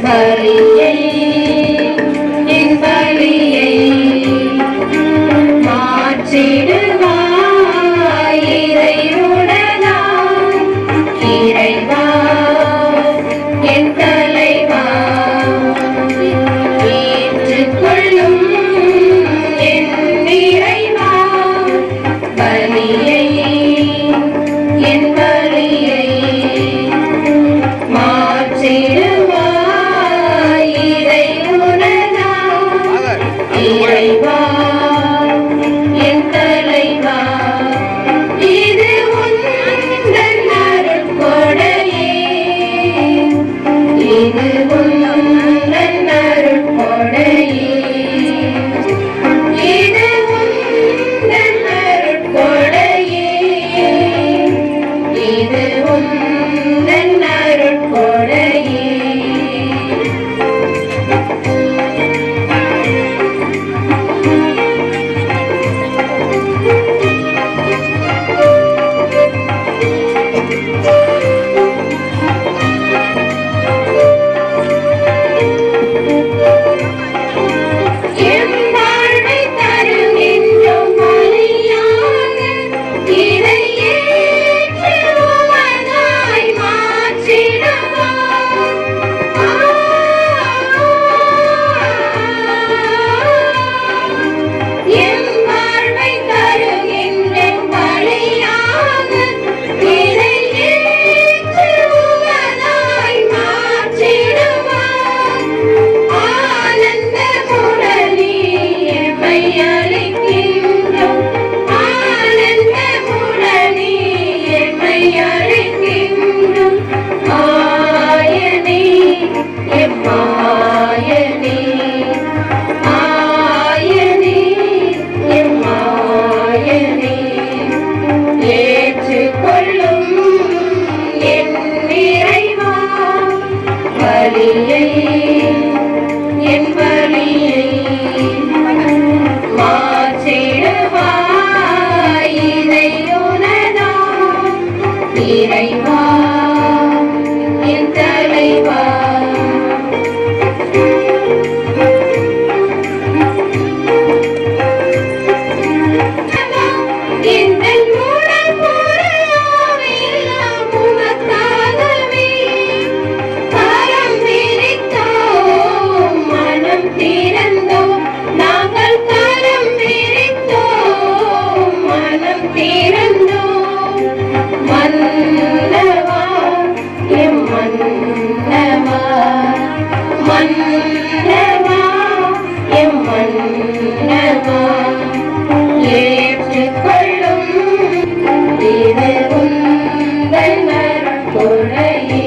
பலியை, என் பலியை மாற்றிடுவாய் இறைவனாய். இறைவா என் தலைவா, ஏற்றுக்கொள்ளும் என் இறைவா பலியை, என் பலியை மாற்றிடுவாய் இறைவனாய். இறைவா என் தலைவா, இது உந்தன் அருட்கொடையே, இது உந்தன் அருட்கொடையே, இது உந்தன் அருட்கொடையே, இது உந்தன் அருட்கொடையே. என் வாழ்வை தருகின்றோம் பலியாக, இதை ஏற்று உமதாய் மாற்றிடுவாய். என் வாழ்வை தருகின்றோம் பலியாக, இதை ஏற்று உமதாய் மாற்றிடுவாய். ஆனந்த முரளி எம்மை அழைக்கின்றோம், ஆனந்த முரளி எம்மை அழைக்கின்றோம். ஆயனே எம்மாயனே, ஆயனே எம்மாயனே, ஏற்றுக்கொள்ளும் என் இறைவா பலியை, என் பலியை மாற்றிடுவாய் இறைவனாய். இறைவா என் தலைவா, எங்கள் மூடல் பொருளாவெல்லாம் உமக்காகவே கரம் விரித்தோம், மனம் திறந்தோம், நாங்கள் கரம் விரித்தோம், மனம் திறந்தோம். மன்னவா எம் மன்னவா, மன்னவா எம் மன்னவா, ஏற்றுக்கொள்ளும் இது உந்தன் அருட்கொடையே.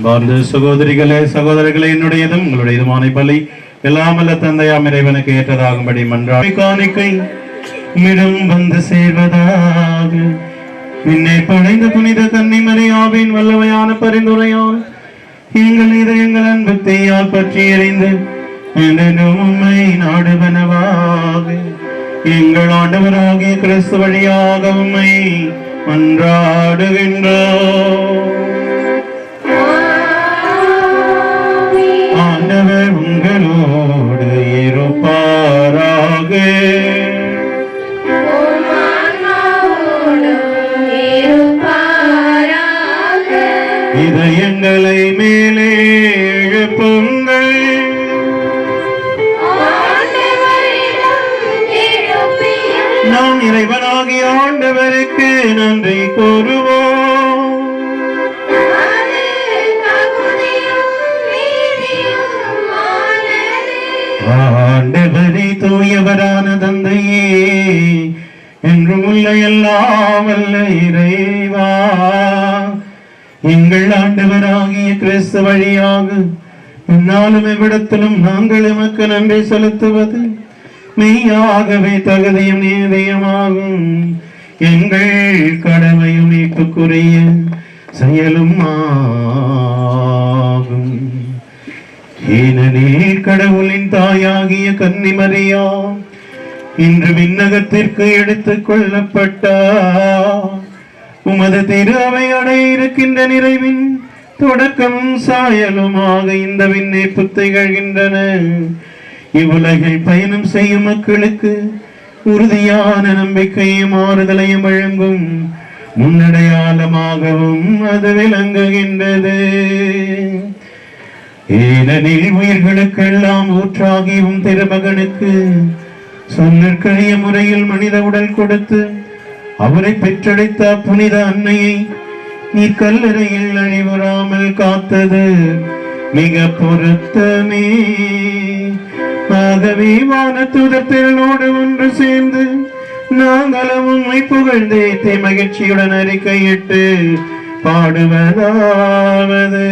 பார்ந்த சகோதரிகளே சகோதரர்களே, என்னுடையதும் உங்களுடையதுமான பலி எல்லாமல்ல தந்தையாம் இறைவனுக்கு ஏற்றதாகும்படி மன்றாடி காணிக்கை உம்மிடம் வந்து சேர்வதாக. விண்ணை படைந்த புனித கன்னிமரியாவின் வல்லமையான பரிந்துரையால் எங்கள் இதயங்கள் அன்பு தீயால் பற்றி எறிந்து உம்மை நாடுவனவாக. எங்கள் ஆண்டவராகிய கிறிஸ்து வழியாக உம்மை மன்றாடுகின்றோம். ஆண்டவர் உங்களோடு இருப்பாராக. இதயங்களை மேலே எழுப்புங்கள். நாம் இறைவனாகிய ஆண்டவருக்கு நன்றி கூறுவோம். ஆண்டவரே, தூயவரான தந்தையே, என்றும் உள்ள எல்லாம் வல்ல இறைவா, எங்கள் ஆண்டவராகிய கிறிஸ்து வழியாக என்னாலும் எவ்விடத்திலும் நாங்கள் எமக்கு நன்றி செலுத்துவது மெய்யாகவே தகுதியும் நீதியமாகும். எங்கள் கடமையும் மீட்புக்குரிய செயலும் ஆகும். ஏனெனில் கடவுளின் தாயாகிய கன்னிமரியா இன்று விண்ணகத்திற்கு எடுத்துக் கொள்ளப்பட்டார். உமது திரு அவை அடைய இருக்கின்ற நிறைவின் தொடக்கமும் சாயலுமாக இந்த விண்ணை புத்திகழ்கின்றன. இவ்வுலகில் பயணம் செய்யும் மக்களுக்கு உறுதியான நம்பிக்கையும் ஆறுதலையும் வழங்கும் முன்னடையாளமாகவும் அது விளங்குகின்றது. ஏனெனில் உயிர்களுக்கெல்லாம் ஊற்றாகியும் திருமகனுக்கு சொல்லற்கரிய முறையில் மனித உடல் கொடுத்து அவரை பெற்றெடுத்த புனித அன்னையை நீ கல்லறையில் அழிவுறாமல் காத்தது மிக பொருத்தமே. ஆகவே வானதூதர் திரளோடு ஒன்று சேர்ந்து நாங்களும் உம்மை புகழ்ந்தேத்தி மகிழ்ச்சியுடன் அறிக்கையிட்டு பாடுவதாவது.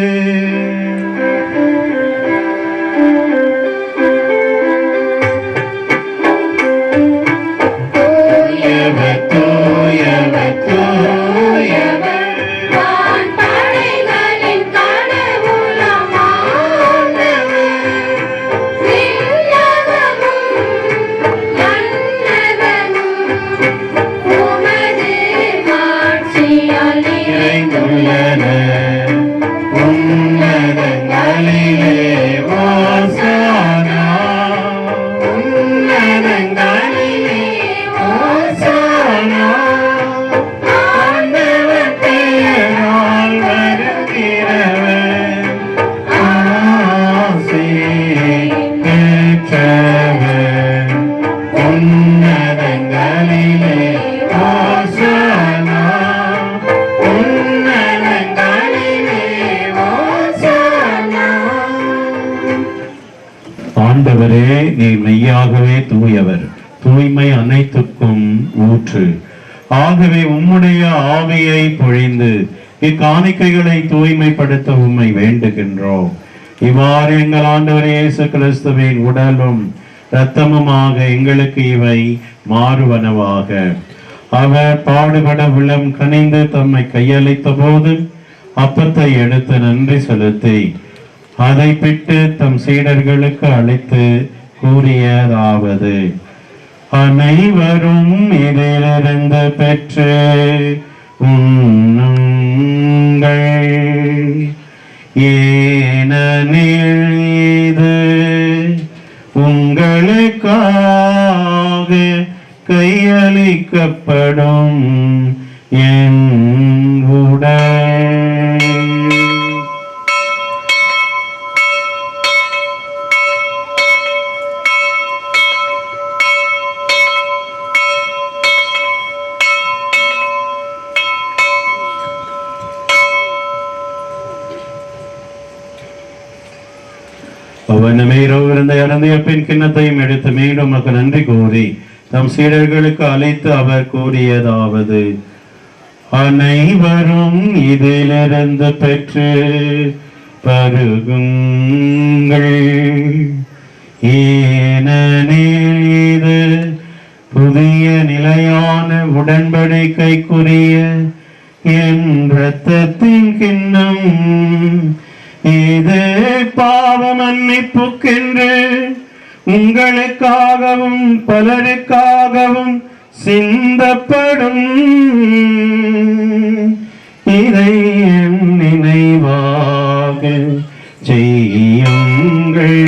ஆண்டவரே, நீ மெய்யாகவே தூயவர், தூய்மை அனைத்துக்கும் ஊற்று. ஆகவே உம்முடைய ஆவியை பொழிந்து இக்காணிக்கைகளை தூய்மைப்படுத்த உம்மை வேண்டுகின்றோம். இவ்வாறு எங்கள் ஆண்டவர் இயேசு கிறிஸ்துவின் உடலும் இரத்தமுமாக எங்களுக்கு இவை மாறுவனவாக. அவர் பாடுபட உள்ளம் கனிந்து தம்மை கையளித்த போது அப்பத்தை எடுத்து நன்றி செலுத்தி அதை பிட்டு தம் சீடர்களுக்கு அளித்து கூறியதாவது: அனைவரும் இதிலிருந்து பெற்று உண்ணுங்கள். ஏனெனில் இது உங்களுக்காக கையளிக்கப்படும் என் உடல். அவனமே இருந்த இறந்திய பின் கிண்ணத்தையும் எடுத்து மீண்டும் உமக்கு நன்றி கூறி தம் சீடர்களுக்கு அழைத்து அவர் கூறியதாவது: அனைவரும் இதிலிருந்து பெற்று பருகுங்கள், ஏனெனில் இது புதிய நிலையான உடன்படிக்கைக்குரிய என் இரத்தத்தின் கிண்ணம். இது பாவ மன்னிப்புக்கென்று உங்களுக்காகவும் பலருக்காகவும் சிந்தப்படும். இதை என் நினைவாக செய்யுங்கள்.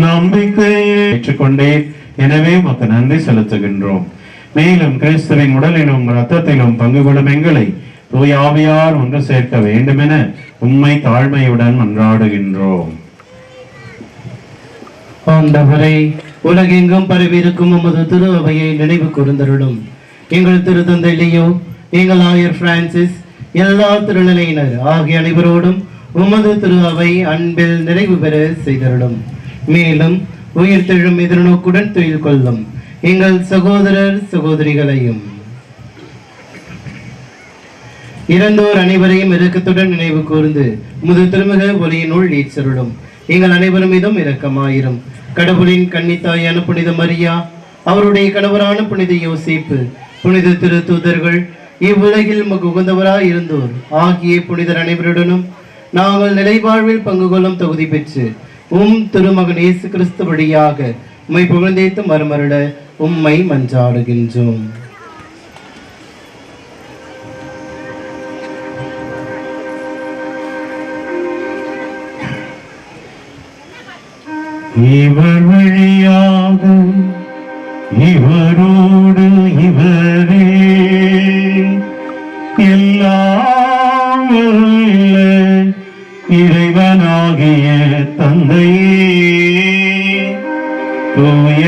நம்பிக்கையை ஏற்றுக்கொண்டேன், எனவே உமக்கு நன்றி செலுத்துகின்றோம். மேலும் கிறிஸ்துவின் உடலிலும் இரத்தத்திலும் பங்கு கொள்ளும் எங்களை தூய ஆவியார் ஒன்று சேர்க்க வேண்டுமென உம்மை தாழ்மையுடன் மன்றாடுகின்றோம். ஆண்டவரே, உலகெங்கும் பரவியிருக்கும் உமது திரு அவையை நினைவு கூர்ந்தருளும். எங்கள் திருத்தந்தை லியோ, எங்கள் ஆயர் பிரான்சிஸ், எல்லா திருநிலையினர் ஆகிய அனைவரோடும் உமது திரு அவை அன்பில் நிறைவு பெற செய்தருளும். மேலும் உயிர்த்தெழும் எதிர்நோக்குடன் துயில் கொள்ளும் எங்கள் சகோதரர் சகோதரிகளையும் இறந்தோர் அனைவரையும் இரக்கத்துடன் நினைவு கூர்ந்து முது திருமுக ஒளியினுள் ஈச்சருளும். எங்கள் அனைவரும் மீதும் இரக்கமாயிரும். கடவுளின் கன்னித்தாயான புனித மரியா, அவருடைய கணவரான புனித யோசேப்பு, புனித திரு தூதர்கள், இவ்வுலகில் உகந்தவராய் இருந்தோர் ஆகிய புனிதர் அனைவருடனும் நாங்கள் நிலைவாழ்வில் பங்கு கொள்ளும் தகுதி பெற்று திருமகன் இயேசு கிறிஸ்து வழியாக உம்மை புகழ்ந்தேத்து மறுமருட உம்மை மன்றாடுகின்றோம். இவர் வழியாக இவரோடு இவரே எல்லாம் வல்ல இறைவனாகிய தந்தையே, தூய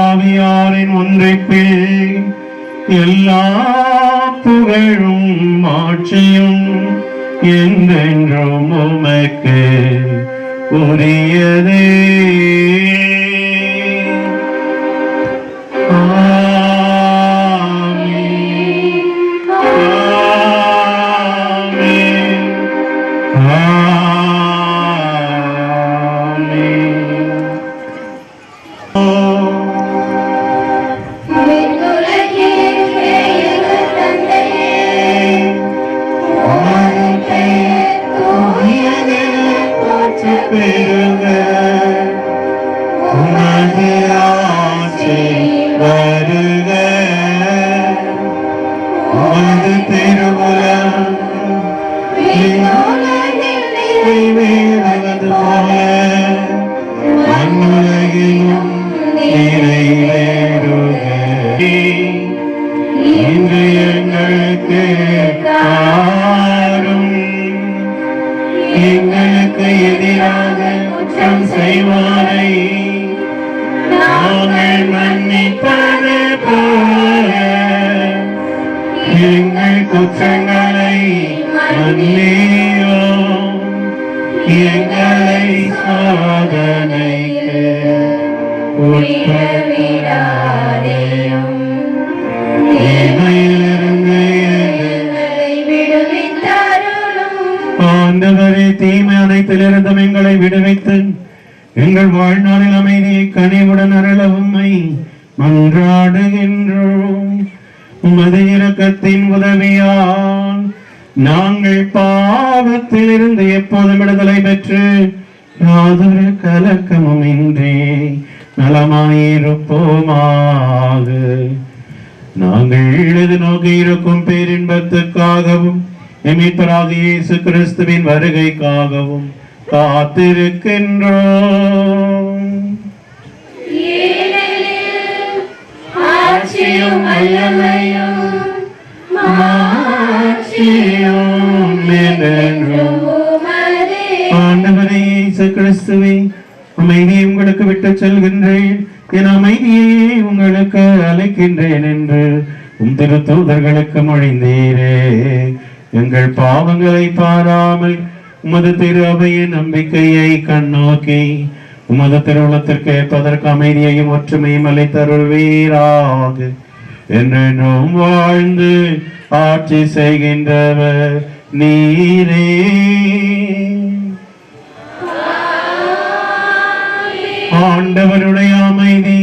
ஆவியாரின் ஒன்றிப்பில் எல்லா புகழும் ஆட்சியும் என்றென்றும் உமக்கு உரியதே. எங்களுக்கு எதிராக குற்றம் செய்வாரை நாங்கள் மன்னிப்பது போல எங்கள் குற்றங்களை மன்னியும், எங்களை சாதனைக்கு உட்படுத்தாதேயும், தீமையிலிருந்து எங்களை விடுவித்தருளும். ஆண்டவரே, தீமை அனைத்திலிருந்தும் எங்களை விடுவித்து எங்கள் வாழ்நாளில் அமைதியை கனிவுடன் அருள உம்மை மன்றாடுகின்றோம். உமது இரக்கத்தின் உதவியால் நாங்கள் பாவத்தில் இருந்து எப்போதும் விடுதலை பெற்று யாதொரு கலக்கமும் இன்றி நலமாயிருப்போமாக. நாங்கள் எதிர்நோக்கி இருக்கும் பேரின்பத்துக்காகவும் மீட்பராகிய இயேசு கிறிஸ்துவின் வருகைக்காகவும் காத்திருக்கின்றோம். ஆட்சியும் வல்லமையும் மாட்சியும் என்றென்றும் ஆண்டவரே இயேசு கிறிஸ்துவே, அமைதியை உங்களுக்கு விட்டு செல்கின்றேன், என் அமைதியை உங்களுக்கு அளிக்கின்றேன் என்று உம் திருத்தூதர்களுக்கு மொழிந்தீரே. எங்கள் பாவங்களை பாராமல் உமது திரு அவையின் நம்பிக்கையை கண்ணோக்கி உமது திருவுளத்திற்கு ஏற்பதற்கு அமைதியையும் ஒற்றுமையும் அளித்தருள்வீராக. என்றென்றும் வாழ்ந்து ஆட்சி செய்கின்றவர் நீரே. ஆண்டவருடைய அமைதி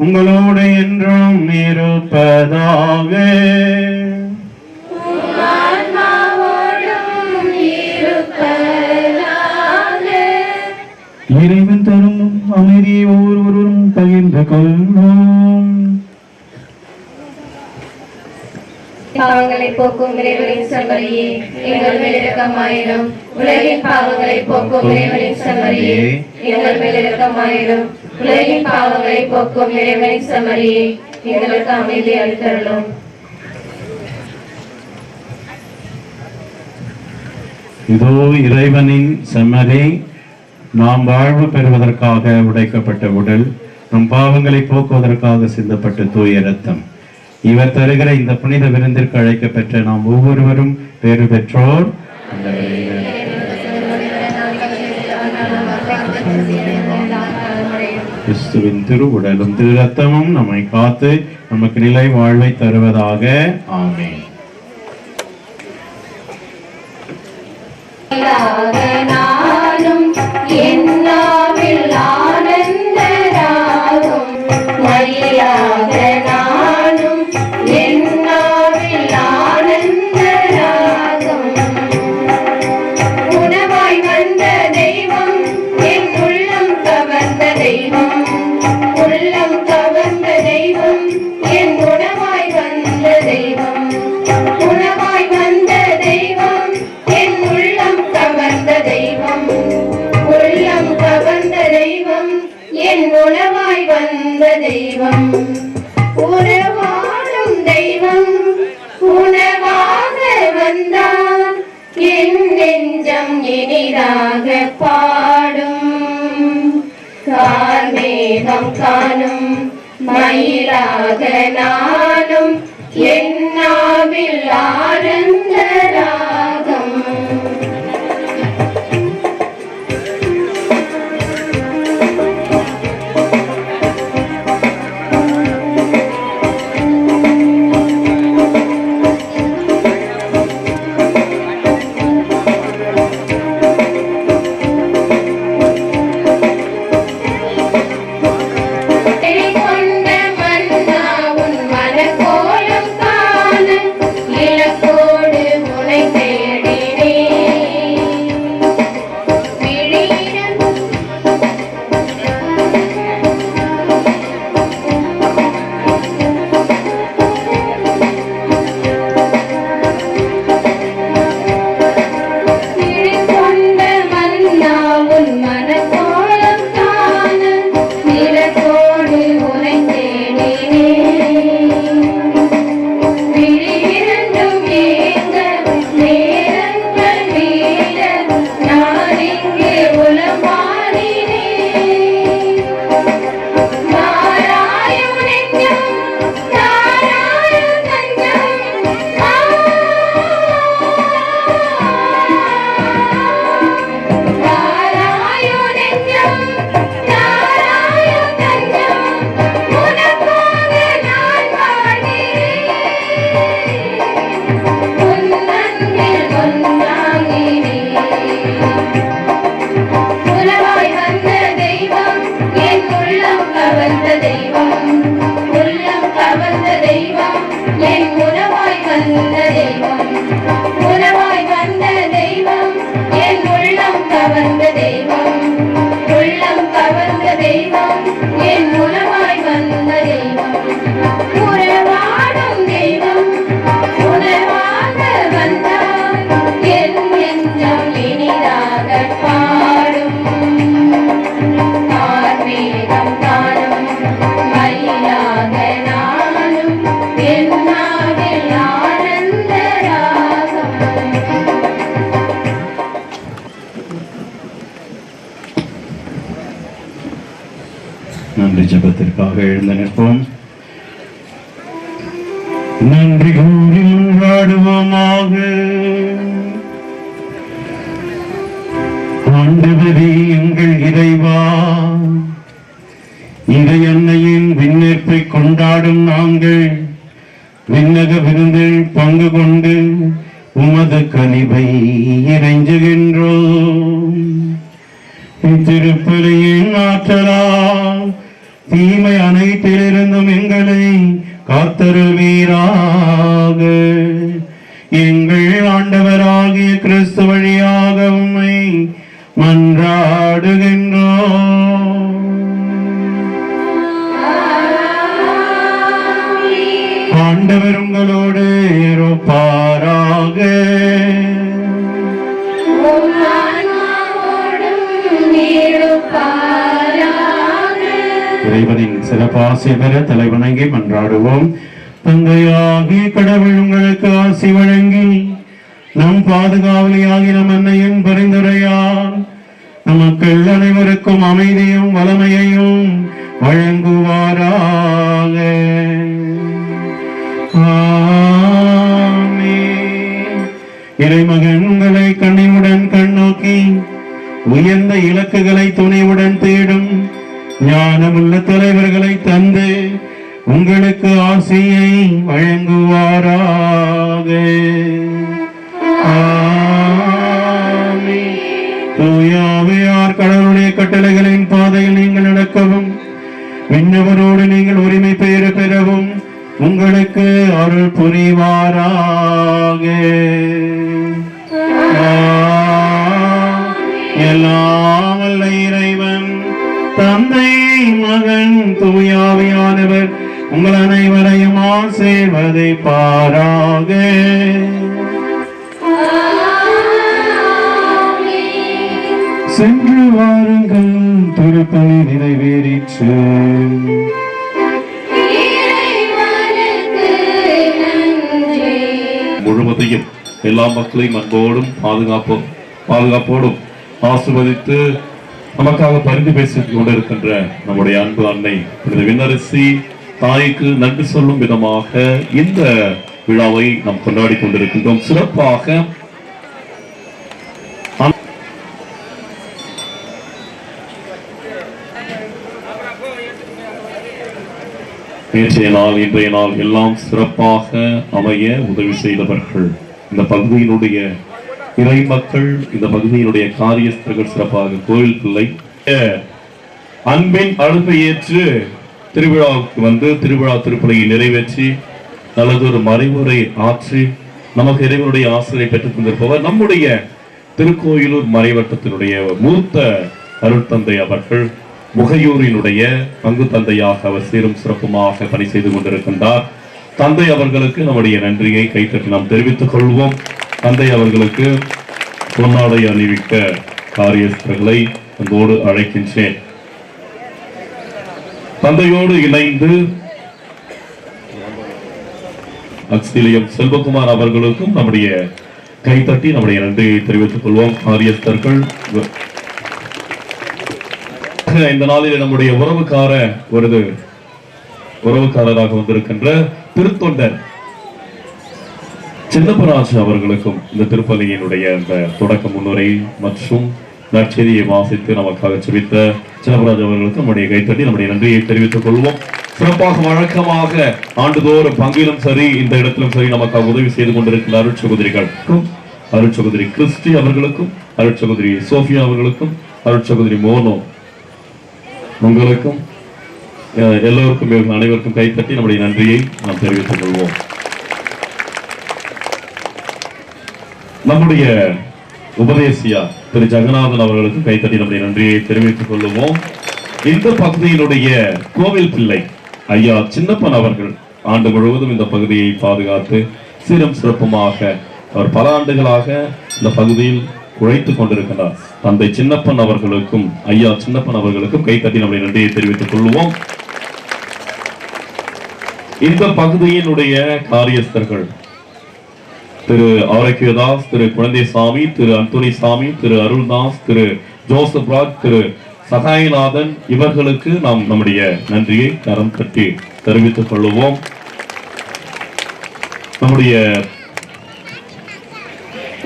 உங்களோடு என்றும் இருப்பதாக. இறைவன் தரும் அமைதியை ஒவ்வொருவரும் பகிர்ந்து கொள்வோம். பாவங்களை போக்கும் இறைவனின் செம்மறியே, எங்கள் மேல் இரக்கமாயிரும். உலகின் பாவங்களை போக்கும் இறைவனின் செம்மறியே, எங்கள் மேல் இரக்கமாயிரும். உலகின் பாவங்களை போக்கும் இறைவனின் செம்மறியே, எங்களுக்கு அமைதி அளித்தருளும். இதோ இறைவனின் செம்மறி, நாம் வாழ்வு பெறுவதற்காக உடைக்கப்பட்ட உடல், நம் பாவங்களை போக்குவதற்காக சிந்தப்பட்ட தூய இரத்தம். இவர் தருகிற இந்த புனித விருந்திற்கு அழைக்க பெற்ற நாம் ஒவ்வொருவரும் பேறு பெற்றோர். கிறிஸ்துவின் திரு உடலும் திரு ரத்தமும் நம்மை காத்து நமக்கு நிலை வாழ்வை தருவதாக. ஆமென். நானும் என்னாவில் ஆனந்தராகும் மரியாக, நானும் என்னாவில் ஆனந்தராகும். உணவாய் வந்த தெய்வம், என் உள்ளம் கவர்ந்த தெய்வம், உள்ளம் கவர்ந்த தெய்வம், என் உணவாய் வந்த தெய்வம், உணவாய் வந்த தெய்வம், என் உள்ளம் கவர்ந்த தெய்வம், உள்ளம் கவர்ந்த தெய்வம், என் உணவாய் வந்த தெய்வம். உறவாடும் தெய்வம் உணவாக வந்தார், என் நெஞ்சம் இனிதாக பாடும். கார்மேகம் காணும் மயிலாக நானும், என்னாவில் ஆனந்த ராகம். கொண்ட மன்னா உன் மனக்கோலம் காண, இலக்கோடு நன்றி. ஜெபத்திற்காக எழுந்து நிற்போம். நன்றி கூறி மன்றாடுவோமாக. ஆண்டவரே எங்கள் இறைவா, இறை அன்னையின் விண்ணேற்பை கொண்டாடும் நாங்கள் விண்ணக விருந்தில் பங்கு கொண்டு உமது கனிவை இறைஞ்சுகின்றோம். இத்திருப்பலியின் ஆற்றலால் தீமை அனைத்திலிருந்தும் எங்களை காத்தருள்வீராக. எங்கள் ஆண்டவராகிய கிறிஸ்து வழியாக உம்மை மன்றாடுகின்றோம். ஆண்டவர் உங்களோடு இருப்பாராக. இறைவனின் சிறப்பாசி பெற தலைவணங்கி மன்றாடுவோம். தந்தையாகிய கடவுள் உங்களுக்கு ஆசி வழங்கி நம் பாதுகாவலியாகி நம் அன்னையின் பரிந்துரையால் நமக்கள் அனைவருக்கும் அமைதியும் வளமையையும் வழங்குவாராக. ஆமென். இறைமகன் உங்களை கண்ணியுடன் கண்ணோக்கி உயர்ந்த இலக்குகளை துணைவுடன் தேடும் ஞானமுள்ள தலைவர்களை தந்து உங்களுக்கு ஆசையை வழங்குவாராக. ஆமென். தூயாவையார் கடவுளுடைய கட்டளைகளின் பாதையில் நீங்கள் நடக்கவும் விண்ணவரோடு நீங்கள் உரிமை பெறவும் உங்களுக்கு அருள் புரிவாராக. எல்லாம் வல்ல இறைவன் தந்தை மகன் தூயாவியானவர் உங்கள் அனைவரையும் ஆசீர்வதிப்பாராக. சென்று வாருங்கள், திருப்பலி நிறைவேறிற்று. முழுவதையும் எல்லா மக்களையும் அன்போடும் பாதுகாப்போடும் ஆசிர்வதித்து நமக்காக பரிந்து பேசிக் கொண்டிருக்கின்ற நம்முடைய அன்பு அன்னை புனித விண்ணரசி தாய்க்கு நன்றி சொல்லும் விதமாக இந்த விழாவை நாம் கொண்டாடி கொண்டிருக்கின்றோம். சிறப்பாக நேற்றைய நாள் இன்றைய நாள் எல்லாம் சிறப்பாக அமைய உதவி செய்தவர்கள் இந்த பகுதியினுடைய இறை மக்கள், இந்த பகுதியினுடைய காரியஸ்தர்கள், சிறப்பாக கோயில் பிள்ளை அன்பின் அழைப்பை ஏற்று திருவிழாவுக்கு வந்து திருவிழா திருப்பலியை நிறைவேற்றி நல்லதொரு மறைவுரை ஆற்றி நமக்கு இறைவனுடைய ஆசிரியை பெற்றுத் தந்திருப்பவர் நம்முடைய திருக்கோயிலூர் மறைவட்டத்தினுடைய மூத்த அருட்தந்தை அவர்கள். முகையூரினுடைய பங்கு தந்தையாக அவர் சீரும் சிறப்புமாக பணி செய்து கொண்டிருக்கின்றார். தந்தை அவர்களுக்கு நம்முடைய நன்றியை கைத்தட்டி நாம் தெரிவித்துக் கொள்வோம். தந்தை அவர்களுக்கு பொன்னாடை அணிவிக்க காரியஸ்தர்களை அன்போடு அழைக்கின்றேன். தந்தையோடு இணைந்து அக்ஸிலியம் செல்வகுமார் அவர்களுக்கும் நம்முடைய கைத்தட்டி நம்முடைய நன்றியை தெரிவித்துக் கொள்வோம். காரியஸ்தர்கள் இந்த நாளில் நம்முடைய உறவுக்காரராக வந்திருக்கின்ற திருத்தொண்டர் சின்னப்பராஜ் அவர்களுக்கும் இந்த திருப்பலியினுடைய அந்த தொடக்க முன்னுரை மற்றும் நற்செய்தியை வாசித்து நமக்காக செபித்த சின்னப்பராஜ் அவர்களுக்கு நம்முடைய கைத்தட்டி நம்முடைய நன்றியை தெரிவித்துக் கொள்வோம். சிறப்பாக வழக்கமாக ஆண்டுதோறும் பங்கிலும் சரி இந்த இடத்திலும் சரி நமக்காக உதவி செய்து கொண்டிருக்கிற அருட்சகோதரிகளுக்கும், அருட்சகோதரி கிறிஸ்டி அவர்களுக்கும், அருட்சகோதரி சோஃபியா அவர்களுக்கும், அருட்சகோதரி மோனோ உங்களுக்கும் எல்லோருக்கும் அனைவருக்கும் கைத்தட்டி நம்முடைய நன்றியை நாம் தெரிவித்துக் கொள்வோம். நம்முடைய உபதேசியா திரு ஜெகநாதன் அவர்களுக்கு கைத்தட்டி நம்முடைய நன்றியை தெரிவித்துக் கொள்வோம். இந்த பகுதியினுடைய கோவில் பிள்ளை ஐயா சின்னப்பன் அவர்கள் ஆண்டு முழுவதும் இந்த பகுதியை பாதுகாத்து சீரம் சிறப்புமாக அவர் பல ஆண்டுகளாக இந்த பகுதியில் உழைத்துக் கொண்டிருக்கிறார். தந்தை சின்னப்பன் அவர்களுக்கும் ஐயா சின்னப்பன் அவர்களுக்கும் கைத்தட்டி நம்முடைய நன்றியை தெரிவித்துக் கொள்வோம். இந்த பகுதியினுடைய காரியஸ்தர்கள் திரு ஆரோக்கியதாஸ், திரு குழந்தைசாமி, திரு அந்தோனிசாமி, திரு அருள்தாஸ், திரு ஜோசப் ராஜ், திரு சகாயநாதன் இவர்களுக்கு நாம் நம்முடைய நன்றியை கரம் கட்டி தெரிவித்துக் கொள்வோம். நம்முடைய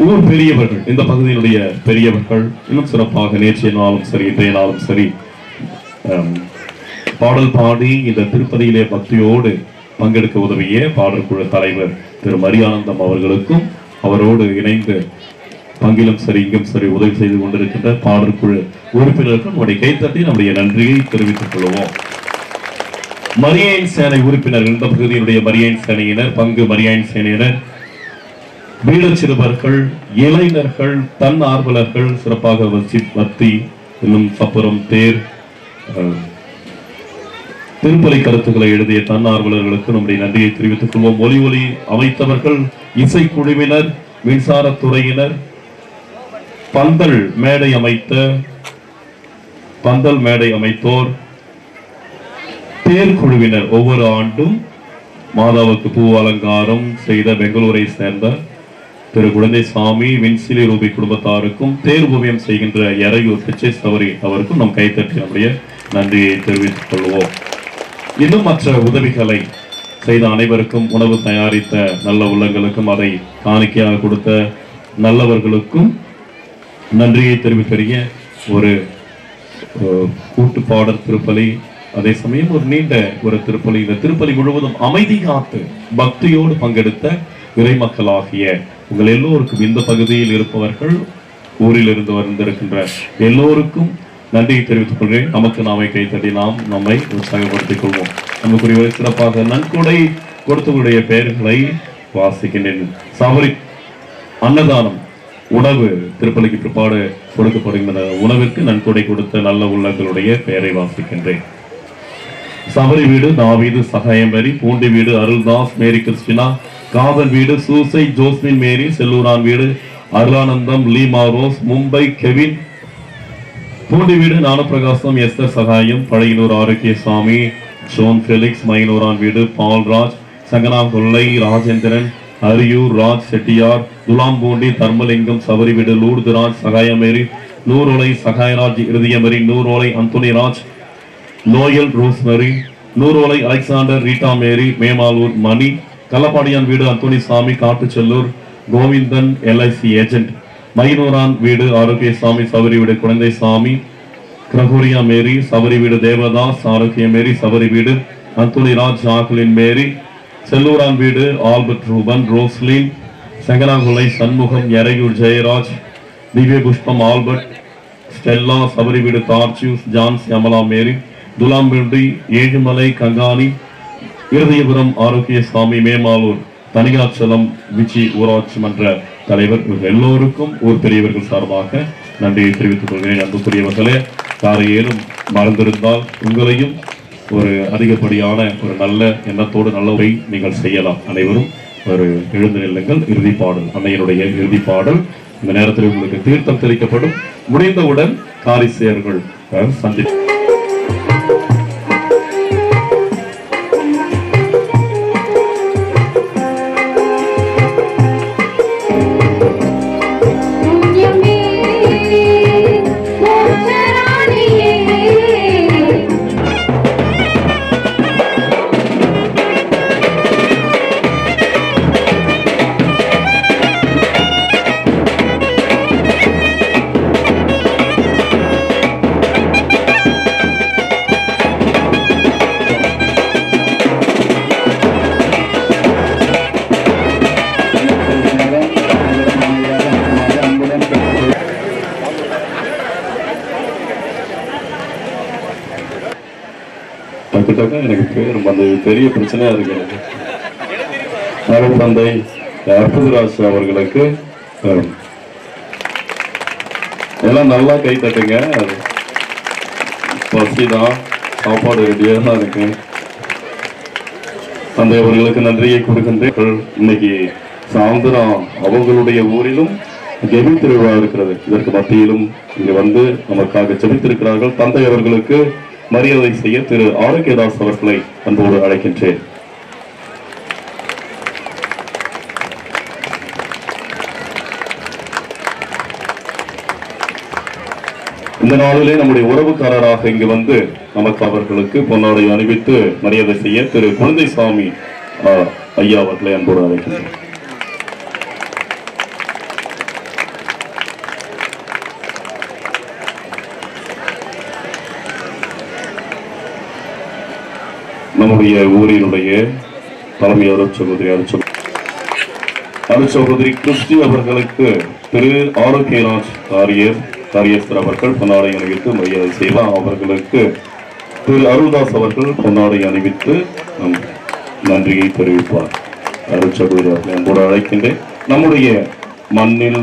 ஊர் பெரியவர்கள், இந்த பகுதியினுடைய பெரியவர்கள் இன்னும் சிறப்பாக நேற்றைய நாளும் சரி இன்றைய நாளும் சரி பாடல் பாடி இந்த திருப்பதியிலே பக்தியோடு பங்கெடுக்க உதவிய பாடல் குழு தலைவர் திரு மரியானந்தம் அவர்களுக்கும் அவரோடு இணைந்து பங்கிலும் சரி இங்கும் சரி உதவி செய்து கொண்டிருக்கின்ற பாடல் குழு உறுப்பினருக்கும் நம்முடைய கைத்தட்டி நம்முடைய நன்றியை தெரிவித்துக் கொள்வோம். மரியாயின் சேனை உறுப்பினர்கள், இந்த பகுதியினுடைய மரியாயின் சேனையினர், பங்கு மரியாயின் சேனையினர், வீட சிறுவர்கள், இளைஞர்கள், தன் ஆர்வலர்கள், சிறப்பாக வத்தி இன்னும் சப்புரம் தேர் திருப்பலி கருத்துக்களை எழுதிய தன்னார்வலர்களுக்கு நம்முடைய நன்றியை தெரிவித்துக் கொள்வோம். ஒலி அமைத்தவர்கள், இசைக்குழுவினர், மின்சாரத்துறையினர், பந்தல் மேடை அமைத்தோர், தேர் குழுவினர், ஒவ்வொரு ஆண்டும் மாதாவுக்கு பூ அலங்காரம் செய்த பெங்களூரை சேர்ந்த திரு குழந்தை சாமி வின்சிலி ரூபி குடும்பத்தாருக்கும் தேர் ஓவியம் செய்கின்ற எறையூர் பிச்சை சவரி அவருக்கும் நம் கைத்தட்டி நம்முடைய நன்றியை தெரிவித்துக் கொள்வோம். இன்னும் மற்ற உதவிகளை செய்த அனைவருக்கும், உணவு தயாரித்த நல்ல உள்ளங்களுக்கும், அதை காணிக்கையாக கொடுத்த நல்லவர்களுக்கும் நன்றியை தெரிவிக்கிற ஒரு கூட்டு பாடல் திருப்பலி, அதே சமயம் ஒரு நீண்ட ஒரு திருப்பலி, இந்த திருப்பலி முழுவதும் அமைதி காத்து பக்தியோடு பங்கெடுத்த இறைமக்களாகிய உங்கள் எல்லோருக்கும், இந்த பகுதியில் இருப்பவர்கள், ஊரில் இருந்து வந்திருக்கின்ற எல்லோருக்கும் நன்றியை தெரிவித்துக் கொள்கிறேன். நமக்கு நாமே கைத்தட்டி நாம் நம்மை உற்சாகப்படுத்திக் கொள்வோம். நமக்குரிய சிறப்பாக நன்கொடை கொடுத்தவருடைய பெயர்களை வாசிக்கின்றேன். சபரி அன்னதானம் உணவு திருப்பலிக்கு பிற்பாடு கொடுக்கப்படுகின்ற உணவிற்கு நன்கொடை கொடுத்த நல்ல உள்ளங்களுடைய பெயரை வாசிக்கின்றேன். சபரி வீடு தாவீது சகாயமேரி, பூண்டி வீடு அருள்தாஸ் மேரி கிறிஸ்டினா, காதல் வீடு சூசை ஜோஸ்மின் மேரி, செல்லூரான் வீடு Arulanandam Lima rose, Mumbai Kevin, Poondi வீடு ஞானப்பிரகாசம் எஸ்தர் சகாயம், பழையனூர் ஆரோக்கியசாமி, ஜோன் ஃபெலிக்ஸ், மைனூரான் வீடு பால்ராஜ், சங்கனா கொல்லை ராஜேந்திரன், அரியூர் ராஜ் செட்டியார், துலாம்பூண்டி தர்மலிங்கம், சபரி வீடு லூர்துராஜ் சகாயமேரி, நூரோலை சகாயராஜ் இருதயமேரி, நூரோலை அந்தோனிராஜ், நோயல் ரோஸ்மரி, நூரோலை அலெக்சாண்டர் ரீட்டா மேரி, மேமாலூர் மணி, கள்ளப்பாடியான் வீடு அந்தோனி சாமி காட்டுச்செல்லூர், கோவிந்தன் எல்ஐசி ஏஜென்ட், மைனூரான் வீடு ஆரோக்கியசாமி, சபரி வீடு குழந்தை சாமி, கிரகோரியா மேரி, சபரி வீடு தேவதாஸ் ஆரோக்கிய மேரி, சபரி வீடு அந்தோனிராஜ் ஜாக்லின் மேரி, செல்லூரான் வீடு ஆல்பர்ட் ரூபன் ரோஸ்லின், செங்கனாங்குளை சண்முகம், எறையூர் ஜெயராஜ், திவ்ய புஷ்பம் ஆல்பர்ட் ஸ்டெல்லா, சபரி வீடு தார்ச்சியூஸ் ஜான்ஸ் யமலா மேரி, துலாம்பேண்டி ஏழுமலை கங்காணி, இருதயபுரம் ஆரோக்கியசாமி, மேமாலூர் தனியாச்சலம் விச்சி ஊராட்சி மன்ற தலைவர், இவர்கள் எல்லோருக்கும் ஊர் பெரியவர்கள் சார்பாக நன்றியை தெரிவித்துக் கொள்கிறேன். அன்புக்குரியவர்களே, காரையேலும் மறந்திருந்தால் உங்களையும் ஒரு அதிகப்படியான ஒரு நல்ல எண்ணத்தோடு நல்லவை நீங்கள் செய்யலாம். அனைவரும் ஒரு எழுந்து நில்லுங்கள். இறுதி பாடல், அன்னையனுடைய இறுதி பாடல் இந்த நேரத்தில் உங்களுக்கு தீர்த்தம் தெளிக்கப்படும். முடிந்தவுடன் காரிசேயர்கள் சந்திப்பு. எனக்கு பேர் அந்த பெரிய பிரச்சனையா இருக்கு. தந்தை அற்புதராஜ் அவர்களுக்கு எல்லாம் நல்லா கை தட்டுங்க. பசிதான், சாப்பாடு ரெடியா தான் இருக்கு. தந்தை அவர்களுக்கு நன்றியை கொடுக்கின்றேன். இன்னைக்கு சாயந்தரம் அவங்களுடைய ஊரிலும் ஜெபி திருவிழா இருக்கிறது. இதற்கு மத்தியிலும் இங்க வந்து நமக்காக ஜெபித்திருக்கிறார்கள். தந்தை அவர்களுக்கு மரியாதை செய்ய திரு ஆரோக்கியதாஸ் அவர்களை அன்போடு அழைக்கின்றேன். இந்த நாளிலே நம்முடைய உறவுக்காரராக இங்கு வந்து நமக்கு அவர்களுக்கு பொன்னாடை அணிவித்து மரியாதை செய்ய திரு குழந்தைசாமி ஐயா அவர்களை அன்போடு அழைக்கின்றேன். நம்முடைய ஊரினுடைய தலைமை அருட்சகோதரி கிறிஸ்டி அவர்களுக்கு திரு ஆரோக்கியராஜ் காரியஸ்தர் அவர்கள் பொன்னாடை அணிவித்து மரியாதை செய்வார். அவர்களுக்கு திரு அருள்தாஸ் அவர்கள் பொன்னாடை அணிவித்து நன்றியை தெரிவிப்பார். அருட்சகோதரி அவர்களை அன்போடு அழைக்கின்றேன். நம்முடைய மண்ணில்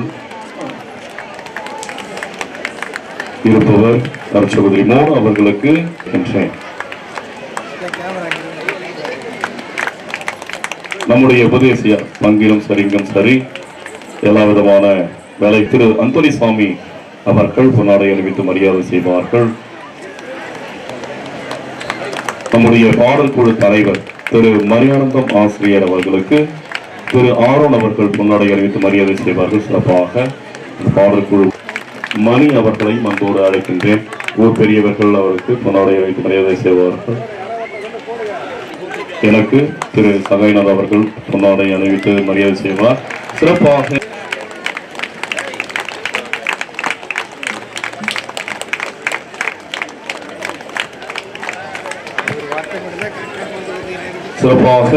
இருப்பவர் அருட்சகோதரி மோர் அவர்களுக்கு என்றேன். நம்முடைய உபதேசிய பங்கிலும் சரிங்கும் சரி எல்லா விதமான வேலை திரு அந்தோனி சுவாமி அவர்கள் பொன்னாடை அணிவித்து மரியாதை செய்வார்கள். நம்முடைய பாடல் குழு தலைவர் திரு மரியானந்தம் ஆசிரியர் அவர்களுக்கு திரு ஆரோன் அவர்கள் பொன்னாடை அணிவித்து மரியாதை செய்வார்கள். சிறப்பாக பாடல் குழு மணி அவர்களை அன்போடு அழைக்கின்றேன். ஊர் பெரியவர்கள் அவருக்கு பொன்னாடை அணிவித்து மரியாதை செய்வார்கள். எனக்கு திரு சகைநாத் அவர்கள் பொன்னாடை அணிவித்து மரியாதை செய்வார். சிறப்பாக சிறப்பாக